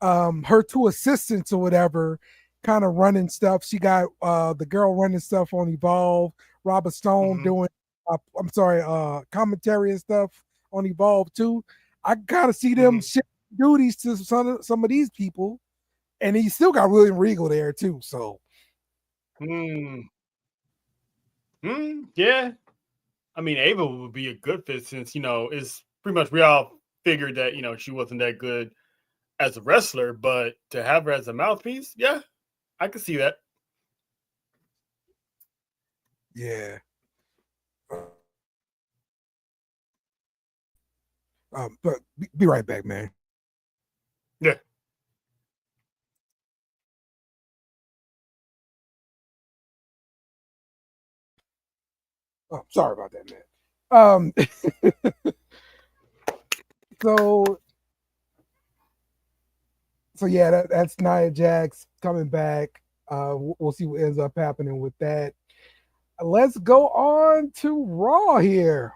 her two assistants or whatever kind of running stuff. She got the girl running stuff on Evolve, Robert Stone doing commentary and stuff on Evolve too. I kind of see them shifting duties to some of these people, and he still got William Regal there too. So, yeah. I mean, Ava would be a good fit since it's pretty much we all figured that she wasn't that good as a wrestler, but to have her as a mouthpiece, yeah, I can see that. Yeah. But be right back, man. Yeah. Oh, sorry about that, man. So yeah, that's Nia Jax coming back. We'll see what ends up happening with that. Let's go on to Raw here.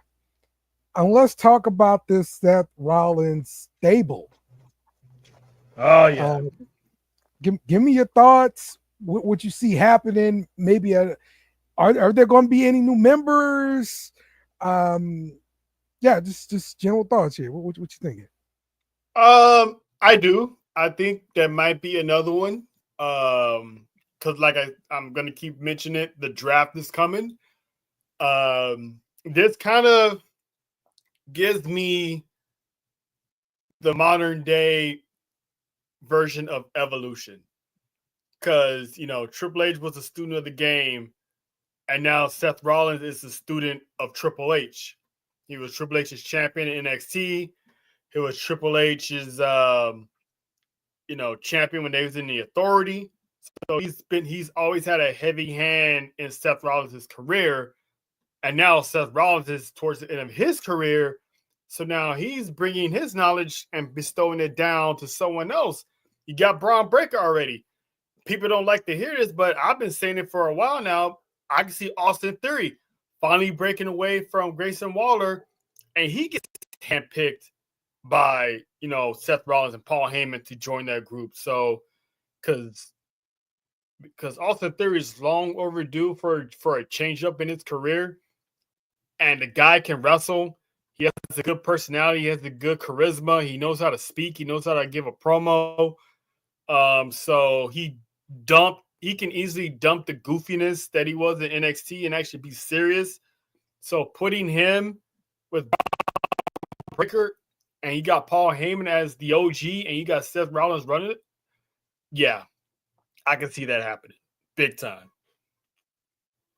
And let's talk about this Seth Rollins stable. Oh yeah. Give me your thoughts. What you see happening? Maybe are there going to be any new members? Yeah, just general thoughts here. What you thinking? I do. I think there might be another one. Because like I'm gonna keep mentioning it, the draft is coming. This kind of gives me the modern day version of evolution. Because Triple H was a student of the game, and now Seth Rollins is a student of Triple H. He was Triple H's champion in NXT. He was Triple H's champion when they was in the Authority. So he's always had a heavy hand in Seth Rollins' career. And now Seth Rollins is towards the end of his career. So now he's bringing his knowledge and bestowing it down to someone else. You got Braun Breaker already. People don't like to hear this, but I've been saying it for a while now. I can see Austin Theory finally breaking away from Grayson Waller, and he gets handpicked by, Seth Rollins and Paul Heyman to join that group. So, because Austin Theory is long overdue for a change up in his career, and the guy can wrestle. He has a good personality. He has a good charisma. He knows how to speak. He knows how to give a promo. So he can easily dump the goofiness that he was in NXT and actually be serious. So putting him with Breaker, and he got Paul Heyman as the OG, and you got Seth Rollins running it. Yeah, I can see that happening big time.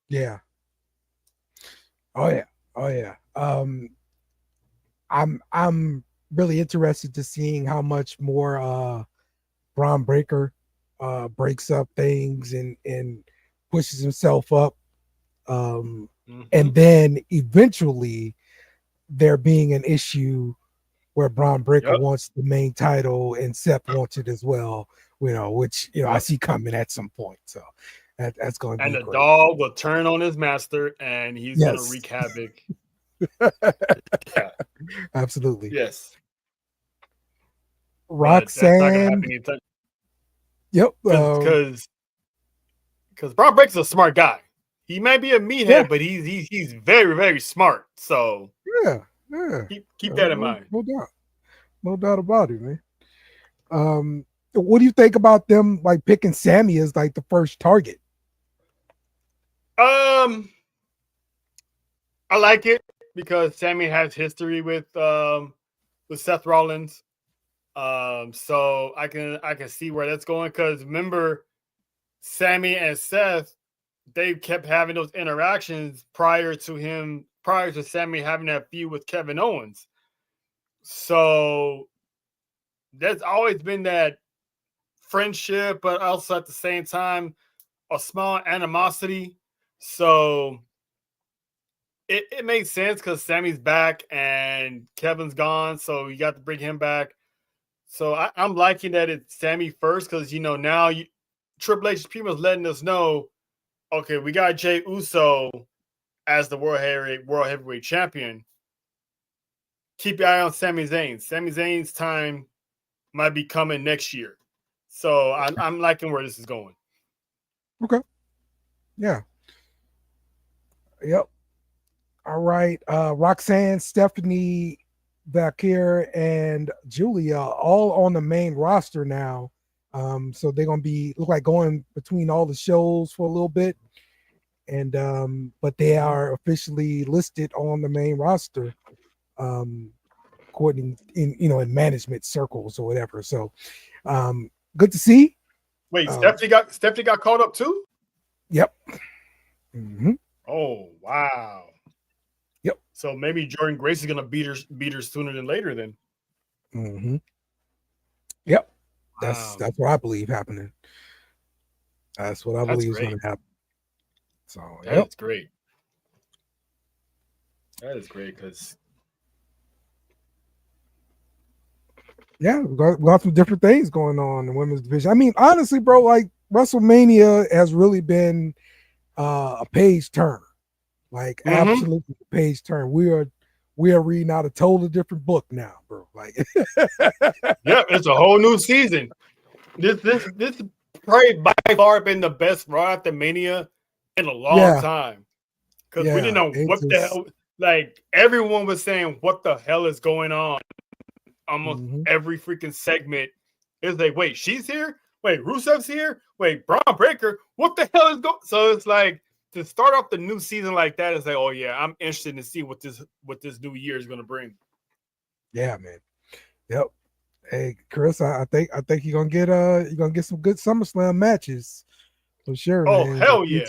Yeah. Oh yeah. I'm really interested to seeing how much more Braun Breaker breaks up things and pushes himself up. And then eventually there being an issue where Braun Breaker wants the main title and Seth wants it as well, which I see coming at some point. So that's going to be great. And the great. dog will turn on his master and he's going to wreak havoc. Yeah. Absolutely. Yes. Roxanne. Yep. Because Braun Breaker's a smart guy. He may be a meathead, but he's very, very smart. So yeah. Keep that in mind. No doubt about it, man. What do you think about them like picking Sammy as like the first target? I like it because Sammy has history with Seth Rollins. So I can see where that's going, because remember, Sammy and Seth, they kept having those interactions prior to Sammy having that feud with Kevin Owens. So there's always been that friendship, but also at the same time a small animosity. So it makes sense because Sammy's back and Kevin's gone, so you got to bring him back. So I'm liking that it's Sammy first, because now Triple H is pretty much letting us know, okay, we got Jey Uso as the World Heavyweight Champion. Keep your eye on Sami Zayn. Sami Zayn's time might be coming next year. So I'm liking where this is going. Okay. Yeah. Yep. All right. Roxanne, Stephanie, Valkyrie, and Julia all on the main roster now. So they're gonna look like going between all the shows for a little bit. And but they are officially listed on the main roster, according in management circles or whatever. So good to see. Wait, Stephanie got caught up too? Yep. Mm-hmm. Oh wow. Yep. So maybe Jordan Grace is gonna beat her sooner than later then. Mm-hmm. Yep. That's what I believe happening. That's what I believe is going to happen. So that's great. That is great because we've got some different things going on in the women's division. I mean, honestly, bro, like WrestleMania has really been a page turn, like absolutely a page turn. We are reading out a totally different book now, bro. Like, yeah, it's a whole new season. This probably by far been the best Raw after Mania in a long time, because we didn't know what the hell. like everyone was saying, what the hell is going on? Almost Mm-hmm. every freaking segment is like, wait, she's here? Wait, Rusev's here? Wait, Braun Breaker? What the hell is going? So it's like to start off the new season like that is like, oh yeah, I'm interested to see what this new year is going to bring. Yeah, man. Yep. Hey, Chris, I think you're gonna get some good SummerSlam matches for sure. Oh, man. hell yeah.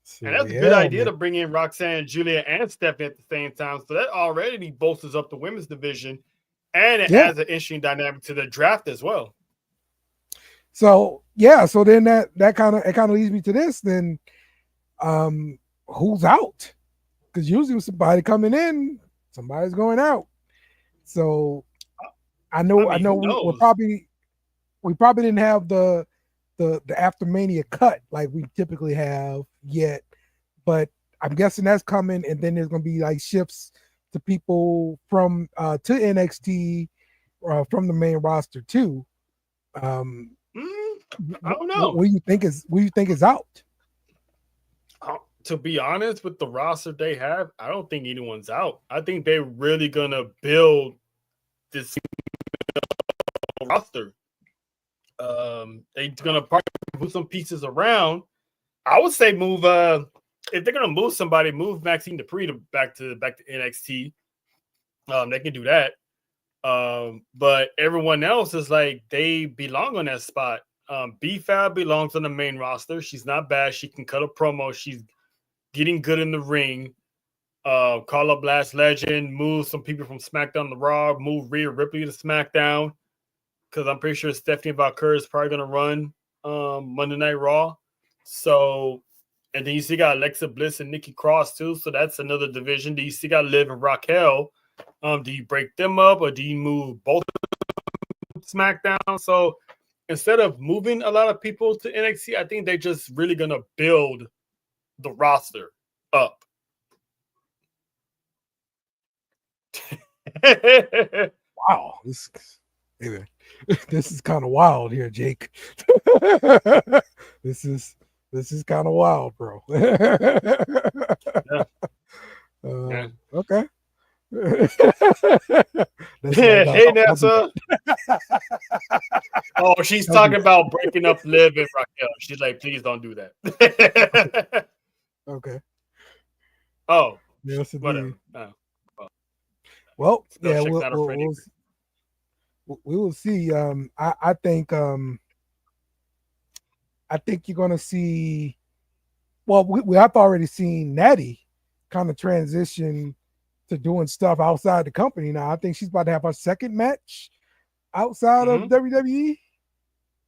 So, And that's a good idea man. to bring in Roxanne, Julia, and Stephanie at the same time. So that already bolsters up the women's division, and it adds an interesting dynamic to the draft as well. So yeah, so then that kind of leads me to this. Then, who's out? Because usually with somebody coming in, somebody's going out. So I know we probably didn't have the After Mania cut like we typically have yet, but I'm guessing that's coming, and then there's gonna be like shifts to people from to NXT from the main roster too. I don't know. What do you think is out? To be honest, with the roster they have, I don't think anyone's out. I think they're really gonna build this roster. They're gonna move some pieces around. I would say move. If they're gonna move somebody, move Maxine Dupree back to NXT. They can do that. But everyone else is like they belong on that spot. B-Fab belongs on the main roster. She's not bad. She can cut a promo. She's getting good in the ring. Call up Last Legend, move some people from SmackDown to Raw, move Rhea Ripley to SmackDown. Because I'm pretty sure Stephanie Valkyrie is probably going to run Monday Night Raw. So, and then you still got Alexa Bliss and Nikki Cross too. So that's another division. Do you still got Liv and Raquel? Do you break them up or do you move both of SmackDown? So instead of moving a lot of people to NXT, I think they're just really going to build the roster up. Wow, this is kind of wild here, Jake. This is kind of wild, bro. Yeah. Okay. Hey, Nessa. Oh, she's talking about breaking up Liv and Raquel. She's like, please don't do that. Okay. Oh, yes, whatever. Well, yeah, we will see. I think you're gonna see. Well, we have already seen Natty kind of transition to doing stuff outside the company now. I think she's about to have her second match outside of WWE.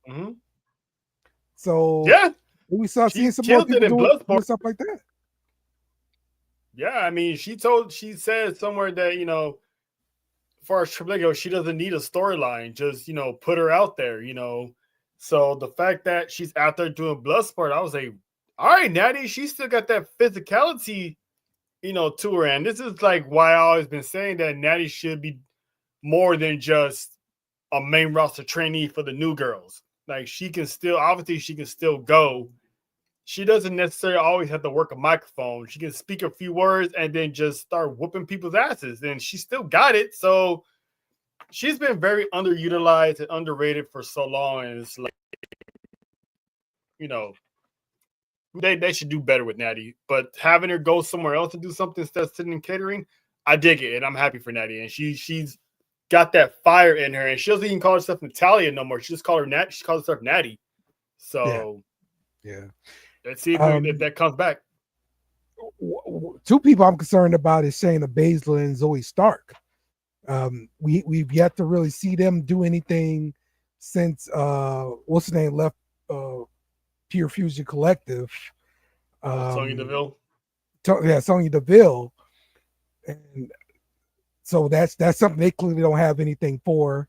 Mm-hmm. So yeah, we start seeing some more people doing stuff like that. Yeah, I mean, she said somewhere that, you know, as far as Triple H, she doesn't need a storyline. Just, you know, put her out there, you know. So the fact that she's out there doing Bloodsport, I was like, all right, Natty, she still got that physicality, you know, to her. And this is like why I always been saying that Natty should be more than just a main roster trainee for the new girls. Like she can still go. She doesn't necessarily always have to work a microphone. She can speak a few words and then just start whooping people's asses. And she still got it. So she's been very underutilized and underrated for so long. And it's like, you know, they should do better with Natty. But having her go somewhere else and do something instead of sitting in catering, I dig it. And I'm happy for Natty. And she's got that fire in her. And she doesn't even call herself Natalia no more. She just calls her Nat. She calls herself Natty. So yeah. Let's see if that comes back. Two people I'm concerned about is Shayna Baszler and Zoe Stark. We've yet to really see them do anything since what's the name left Pure Fusion Collective. Sonya Deville. Sonya Deville. And so that's something they clearly don't have anything for.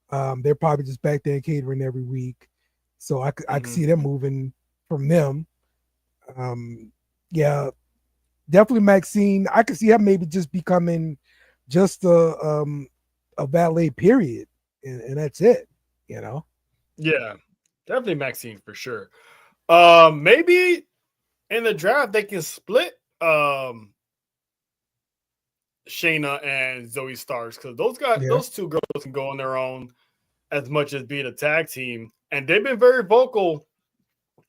They're probably just back there catering every week. So I could see them moving from them. Yeah, definitely Maxine. I could see her maybe just becoming just a valet period, and that's it. You know. Yeah, definitely Maxine for sure. Maybe in the draft they can split Shayna and Zoe Starks because those two girls can go on their own as much as being a tag team, and they've been very vocal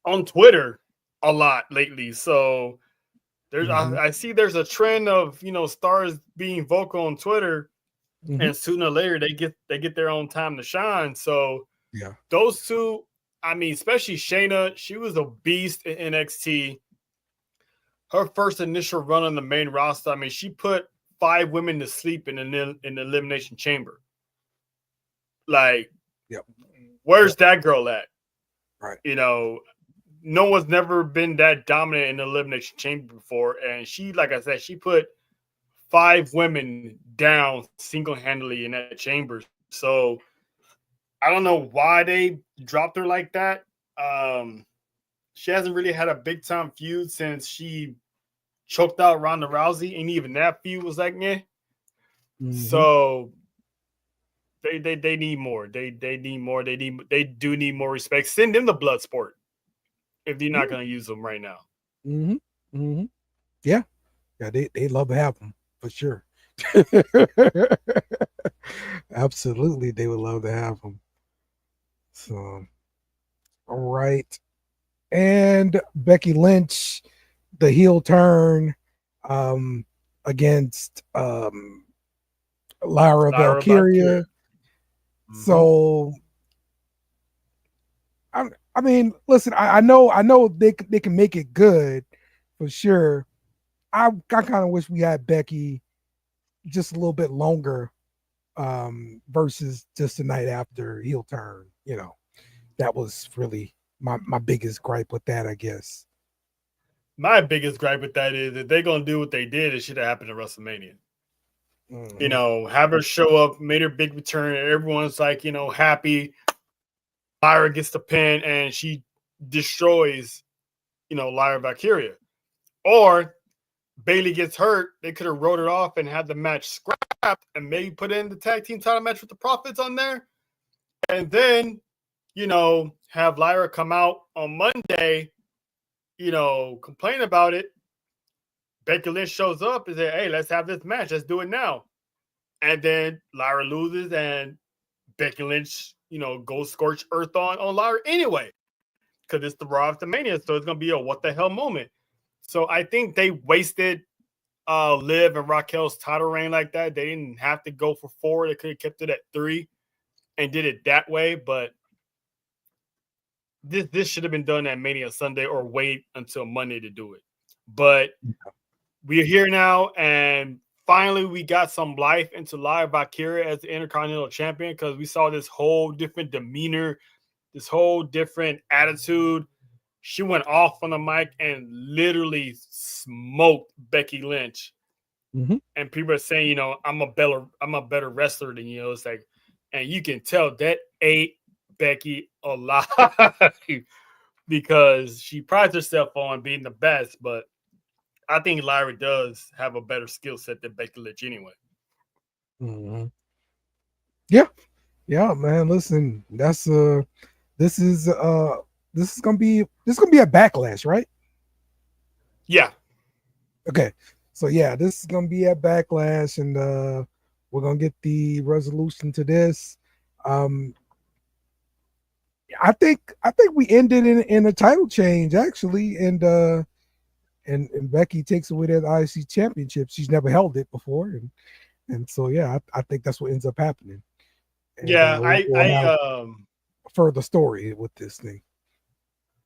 on Twitter a lot lately. So I see there's a trend of stars being vocal on Twitter, and sooner or later they get their own time to shine. So those two, I mean, especially Shayna, she was a beast in NXT. Her first initial run on the main roster, I mean, she put 5 women to sleep in the Elimination Chamber. Like, where's that girl at? Right. No one's never been that dominant in the Elimination Chamber before. And she, like I said, she put 5 women down single-handedly in that chamber. So I don't know why they dropped her like that. She hasn't really had a big-time feud since she choked out Ronda Rousey, and even that feud was like, meh. So they need more. They need more. They do need more respect. Send them the blood sport if they're not going to use them right now. Yeah, they love to have them for sure. Absolutely, they would love to have them. So, all right, and Becky Lynch, the heel turn against Lyra Valkyria. So I mean, listen, I know they can make it good for sure. I kind of wish we had Becky just a little bit longer versus just the night after heel turn. That was really my biggest gripe with that, I guess. My biggest gripe with that is if they're going to do what they did, it should have happened at WrestleMania. Have her show up, made her big return, and everyone's like, happy. Lyra gets the pin, and she destroys, Lyra Valkyria. Or Bayley gets hurt. They could have wrote it off and had the match scrapped and maybe put in the tag team title match with the Profits on there. And then, have Lyra come out on Monday, complain about it. Becky Lynch shows up and says, hey, let's have this match. Let's do it now. And then Lyra loses and Becky Lynch, goes scorch earth on Lyra anyway. Because it's the Raw after Mania, so it's going to be a what the hell moment. So I think they wasted Liv and Raquel's title reign like that. They didn't have to go for 4. They could have kept it at 3 and did it that way. But this should have been done at Mania Sunday or wait until Monday to do it. But we're here now, and finally we got some life into Lyra Valkyria as the Intercontinental Champion because we saw this whole different demeanor, this whole different attitude. She went off on the mic and literally smoked Becky Lynch. And people are saying, I'm a better wrestler than you. It's like, and you can tell that ate Becky a lot because she prides herself on being the best, but I think Lyra does have a better skill set than Becky Lynch anyway. Yeah, man. Listen, this is gonna be a backlash, right? Yeah. Okay. So yeah, this is gonna be a backlash, and we're gonna get the resolution to this. I think we ended in a title change actually, and Becky takes away that IC championship. She's never held it before, and so yeah, I think that's what ends up happening. And, I further story with this thing.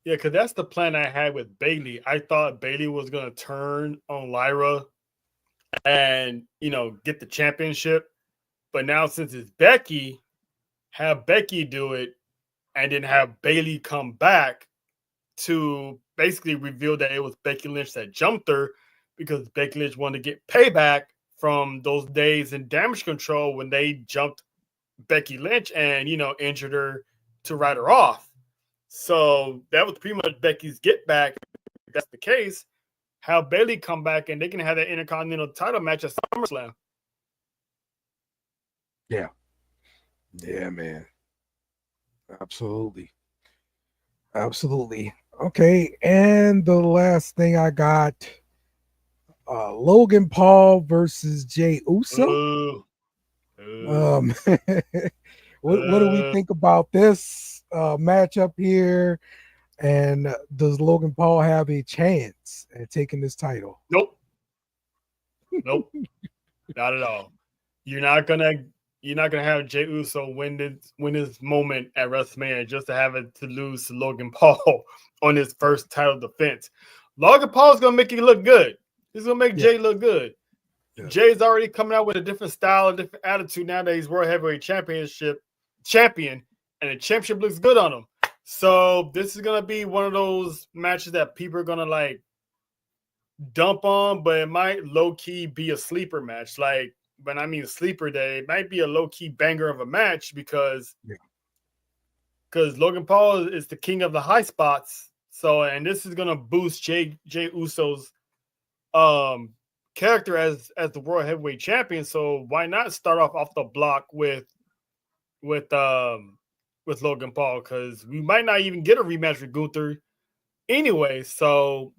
Yeah, because that's the plan I had with Bayley. I thought Bayley was going to turn on Lyra and, get the championship. But now since it's Becky, have Becky do it and then have Bayley come back to basically reveal that it was Becky Lynch that jumped her because Becky Lynch wanted to get payback from those days in Damage Control when they jumped Becky Lynch and, injured her to write her off. So that was pretty much Becky's get back. If that's the case, have Bayley come back and they can have that Intercontinental title match at SummerSlam. Yeah, man. Absolutely. Okay, and the last thing I got, Logan Paul versus Jay Uso. Ooh. Um, what do we think about this matchup here? And does Logan Paul have a chance at taking this title? Nope. Nope. Not at all. You're not gonna have Jey Uso win this moment at WrestleMania just to have it to lose to Logan Paul on his first title defense. Logan Paul's gonna make you look good. He's gonna make Jay look good. Yeah. Jay's already coming out with a different style, a different attitude now that he's World Heavyweight champion, and the championship looks good on him. So this is gonna be one of those matches that people are gonna like dump on, but it might low key be a sleeper match. Like, when I mean sleeper day, it might be a low key banger of a match because Logan Paul is the king of the high spots. So, and this is gonna boost Jay Uso's character as the World Heavyweight Champion. So why not start off the block with Logan Paul, because we might not even get a rematch with Gunther anyway. So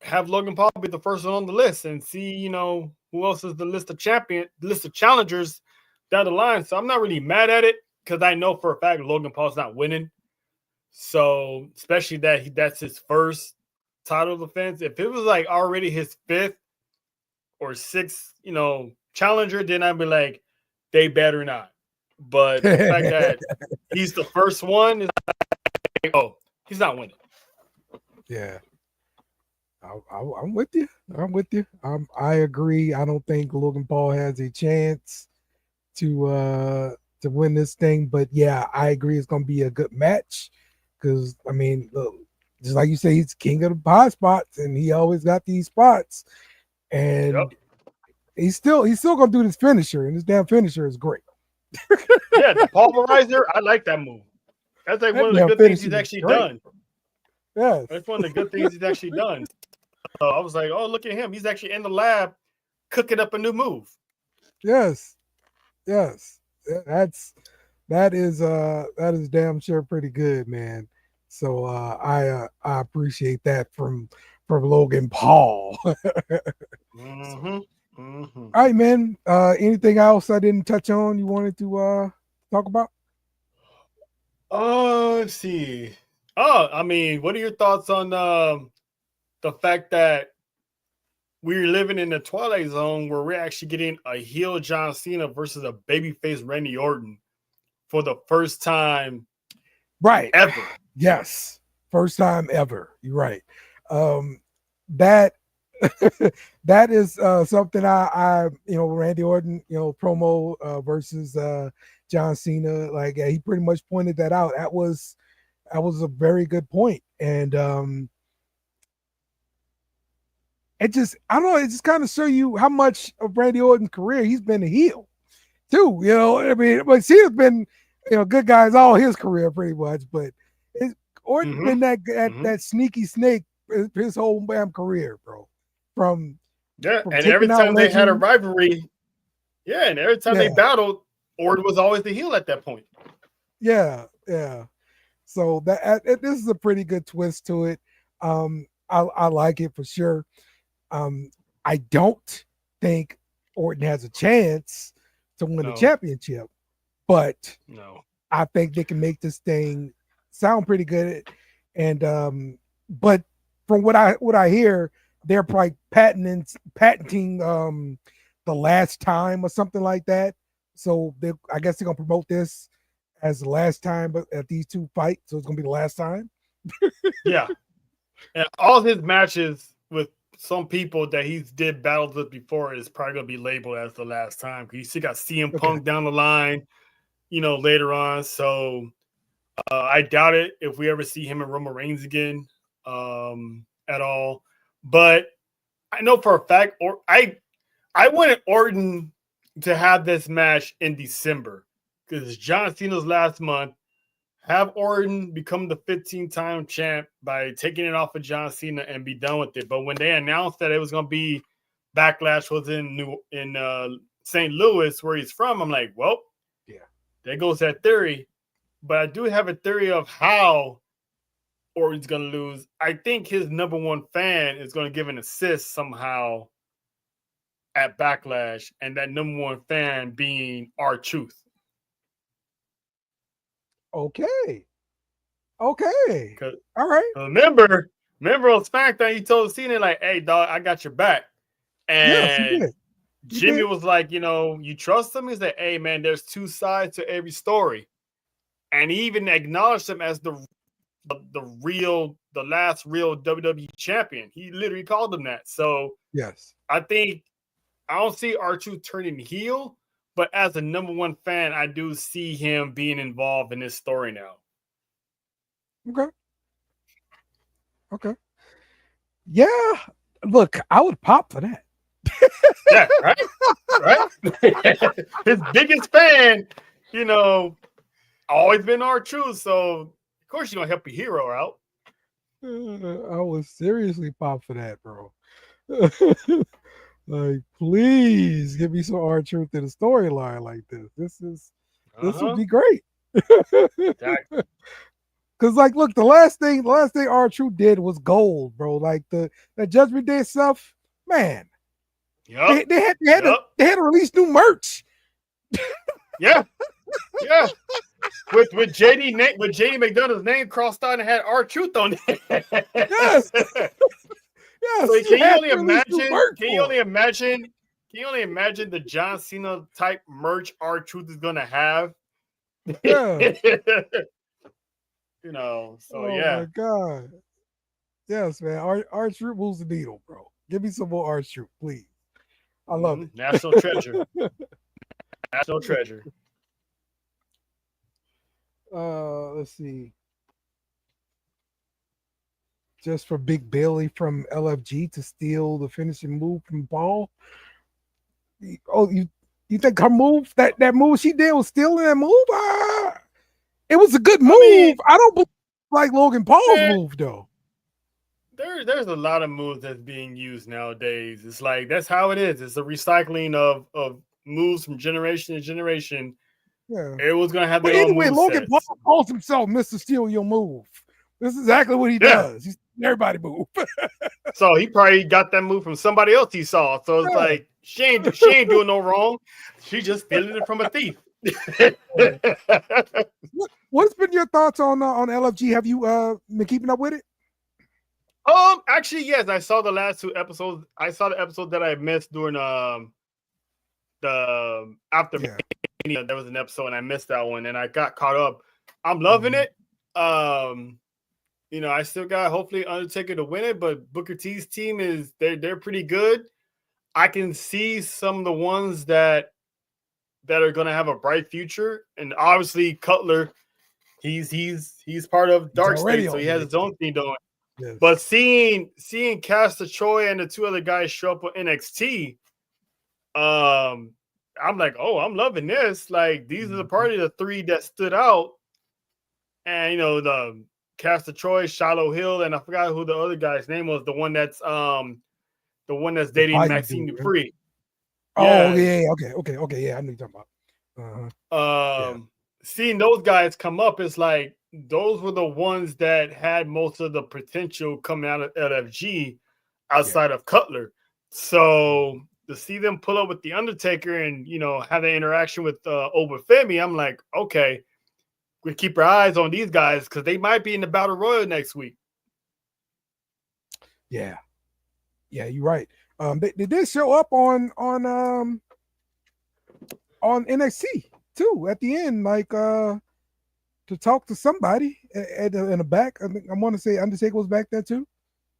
have Logan Paul be the first one on the list and see, who else is the list of challengers down the line. So I'm not really mad at it because I know for a fact Logan Paul's not winning. So especially that's his first title defense. If it was like already his fifth or sixth, challenger, then I'd be like, they better not. But the fact that he's the first one is like, oh, he's not winning. Yeah. I'm with you. I agree. I don't think Logan Paul has a chance to win this thing, but yeah, I agree. It's going to be a good match because I mean, look, just like you say, he's king of the high spots, and he always got these spots, and he's still going to do this finisher, and this damn finisher is great. Yeah, the pulverizer. I like that move. That's like one of the good things he's actually done. Yes, that's one of the good things he's actually done. So I was like, oh, look at him. He's actually in the lab cooking up a new move. Yes. That is damn sure pretty good, man. So I appreciate that from Logan Paul. All right, man. Anything else I didn't touch on you wanted to talk about? Let's see. Oh, I mean, what are your thoughts on the fact that we're living in the Twilight Zone where we're actually getting a heel John Cena versus a babyface Randy Orton for the first time, right? Ever. Yes, first time ever. You're right. That that is something I Randy Orton, promo versus John Cena. Like he pretty much pointed that out. That was a very good point, and it just kind of show you how much of Randy Orton's career he's been a heel too. I mean, but Cena's been good guys all his career pretty much, but Orton's been that sneaky snake his whole damn career, bro. From every time they had a rivalry, and every time they battled, Orton was always the heel at that point. Yeah. So this is a pretty good twist to it. I like it for sure. I don't think Orton has a chance to win the championship, but I think they can make this thing sound pretty good. And but from what I hear, they're probably patenting the last time or something like that. So I guess they're gonna promote this as the last time, but at these two fights, so it's gonna be the last time. Yeah, and all his matches with some people that he's did battles with before is probably gonna be labeled as the last time because you still got CM Punk down the line, later on. So I doubt it if we ever see him and Roman Reigns again at all. But I know for a fact, I wanted Orton to have this match in December because it's John Cena's last month. Have Orton become the 15-time champ by taking it off of John Cena and be done with it. But when they announced that it was going to be Backlash was in St. Louis, where he's from, I'm like, well, there goes that theory. But I do have a theory of how Orton's gonna lose. I think his number one fan is gonna give an assist somehow at Backlash, and that number one fan being R-Truth. Okay. All right. Remember on SmackDown, he told Cena, like, hey, dog, I got your back. And yes, he did. Jimmy was like, you trust him? He's like, hey, man, there's two sides to every story. And he even acknowledged him as the last real WWE champion. He literally called him that. So yes, I don't see R-Truth turning heel, but as a number one fan, I do see him being involved in this story now. Okay. Yeah. Look, I would pop for that. Yeah, right. His biggest fan, always been R-Truth. So of course you're gonna help your hero out. I would seriously pop for that, bro. Like, please give me some R-Truth in a storyline like this. This would be great. Exactly. Cause look, the last thing R-Truth did was gold, bro. Like that Judgment Day stuff, man. Yep. They had to release new merch. Yeah. With JD McDonough's name crossed out and had R-Truth on it. Yes. So can you only imagine the John Cena type merch R-Truth is gonna have? Yeah. So oh yeah. my God. Yes, man. R-Truth moves the needle, bro. Give me some more R-Truth, please. I love it. National treasure. National treasure. Let's see. Just for Big Bailey from LFG to steal the finishing move from Paul. Oh, you think her move, that move she did was stealing that move? It was a good move. I don't believe like Logan Paul's move though. There's a lot of moves that's being used nowadays. It's like that's how it is. It's a recycling of moves from generation to generation. Yeah. Everyone's gonna have their own move Logan sets. Paul calls himself Mr. Steal Your Move. This is exactly what he does. He's everybody move. So he probably got that move from somebody else he saw. So it's like she ain't doing no wrong. She just stealing it from a thief. What's been your thoughts on LFG? Have you been keeping up with it? Actually, yes. I saw the last two episodes. I saw the episode that I missed during the after Mania. There was an episode and I missed that one, and I got caught up. I'm loving it. I still got hopefully Undertaker to win it, but Booker T's team they're pretty good. I can see some of the ones that are going to have a bright future, and obviously Cutler, he's part of Dark State, so he has his own thing going. Yes. But seeing Castor Troy and the two other guys show up on NXT, I'm like, oh, I'm loving this. Like these are the part of the three that stood out, and the Castor Troy, Shiloh Hill, and I forgot who the other guy's name was. The one that's dating Maxine Dupree. Oh yeah. Okay. Yeah, I know you're talking about. Seeing those guys come up, it's like those were the ones that had most of the potential coming out of LFG outside of Cutler. So to see them pull up with the Undertaker and have an interaction with Obafemi, I'm like, okay, we keep our eyes on these guys because they might be in the Battle Royal next week. Yeah, you're right. They did show up on NXT too at the end, like to talk to somebody in the back. I want to say Undertaker was back there too.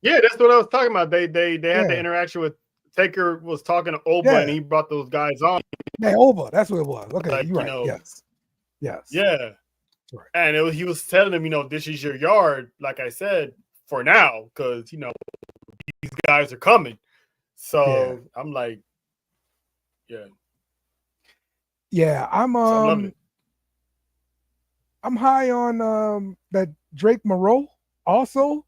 Yeah, that's what I was talking about. They had the interaction with Taker was talking to Oba and he brought those guys on. Yeah, Oba, that's what it was. Okay, like, you're right. Yes. Yeah. Right. And he was telling them, this is your yard, like I said, for now, because these guys are coming. So I'm like, I'm high on that Drake Moreau also.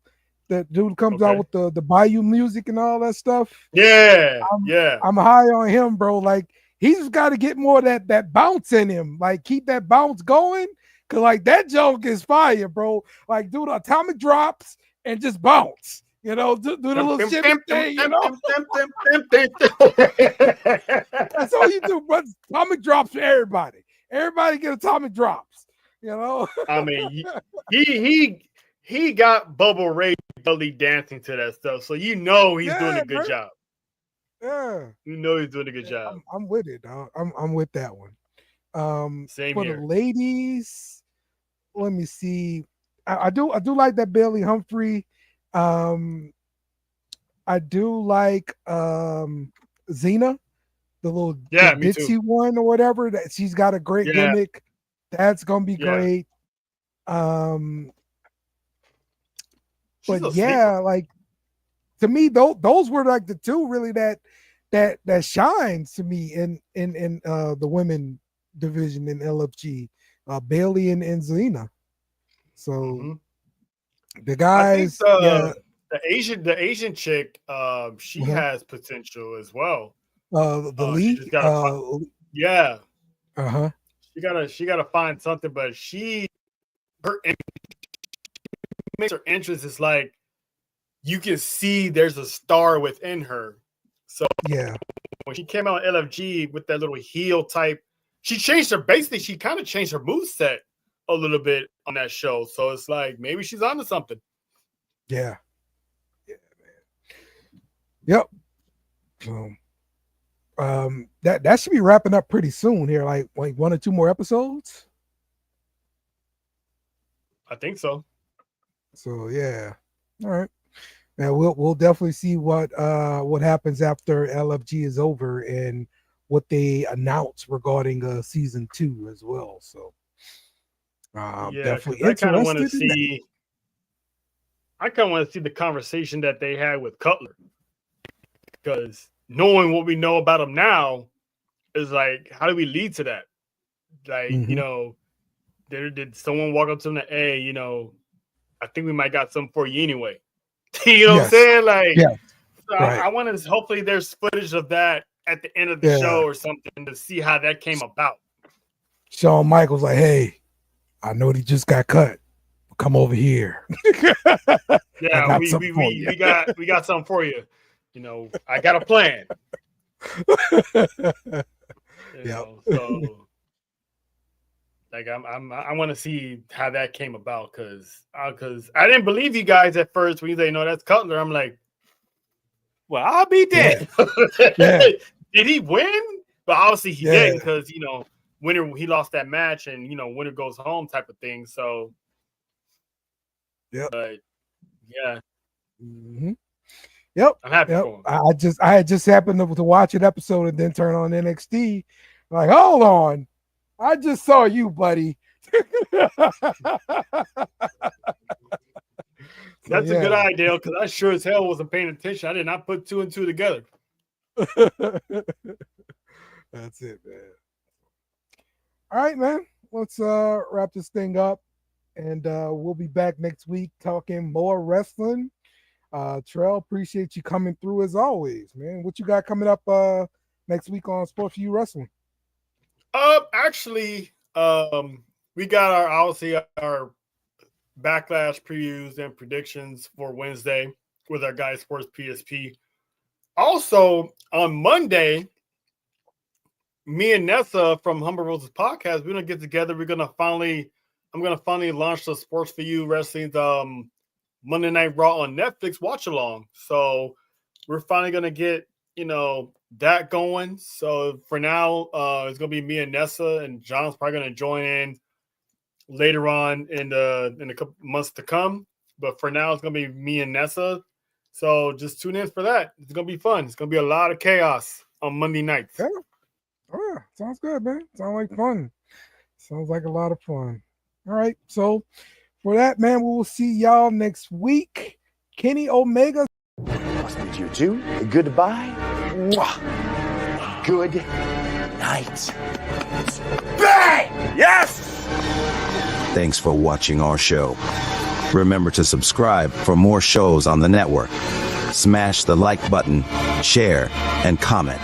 That dude comes out with the Bayou music and all that stuff. I'm high on him, bro. Like he's got to get more of that bounce in him. Like keep that bounce going, Cause like that joke is fire, bro. Like do the atomic drops and just bounce. You know, do the little shimmy thing, you know. That's all you do, but atomic drops for everybody. Everybody get atomic drops, you know. I mean, he got Bubble Ray belly dancing to that stuff, so you know he's doing a good job. Yeah, you know he's doing a good job. I'm with it, dog. I'm with that one. Same for here. The ladies, let me see. I do like that Bailey Humphrey. I do like Cena, the little ditzy one or whatever. That she's got a great gimmick. That's gonna be great. But yeah, like to me, those were like the two really that shines to me in the women division in LFG, Bailey and Zelina. So the guys, the Asian chick, she has potential as well. The Lee, she gotta find something, but her makes her interest is like you can see there's a star within her. So when she came out in LFG with that little heel type, she changed her she kind of changed her moveset a little bit on that show. So it's like maybe she's onto something. Yeah, man. Yep. So that should be wrapping up pretty soon here, like 1 or 2 more episodes. I think so. So yeah. All right. Now we'll definitely see what happens after LFG is over and what they announce regarding season 2 as well. So definitely I kind of want to see. I kind of want to see the conversation that they had with Cutler, because knowing what we know about him now is like, how do we lead to that? Like, you know, did someone walk up to him and, hey, you know, I think we might got something for you anyway. You know what I'm saying? Like, so I want to. Hopefully, there's footage of that at the end of the show or something to see how that came about. Shawn Michaels like, hey, I know he just got cut. Come over here. Yeah, we got something for you. You know, I got a plan. So like I want to see how that came about, because I didn't believe you guys at first when you say, no, that's Cutler. I'm like, well, I'll be dead. Did he win? But obviously he didn't, because you know, winner, he lost that match, and you know, winner goes home type of thing. So but yeah. Yep. I'm happy for him. I had just happened to watch an episode and then turn on NXT. Like, hold on. I just saw you, buddy. That's a good idea, because I sure as hell wasn't paying attention. I did not put 2 and 2 together. That's it, man. All right, man. Let's wrap this thing up, and we'll be back next week talking more wrestling. Trell, appreciate you coming through as always, man. What you got coming up next week on Sport for You Wrestling? Actually, we got our Backlash previews and predictions for Wednesday with our Guys Sports PSP. Also, on Monday, me and Nessa from Humber Roses Podcast, we're gonna get together. I'm gonna finally launch the Sports for You Wrestling's Monday Night Raw on Netflix watch along. So we're finally gonna get, you know, that going. So for now, it's gonna be me and Nessa, and John's probably gonna join in later on in a couple months to come. But for now, it's gonna be me and Nessa. So just tune in for that. It's gonna be fun. It's gonna be a lot of chaos on Monday nights. Yeah. Oh yeah, sounds good, man. Sounds like fun. Sounds like a lot of fun. All right, so for that, man, we will see y'all next week. Kenny Omega. Nice to meet you too. Goodbye. Mwah. Good night. Bang! Yes! Thanks for watching our show. Remember to subscribe for more shows on the network. Smash the like button, share, and comment.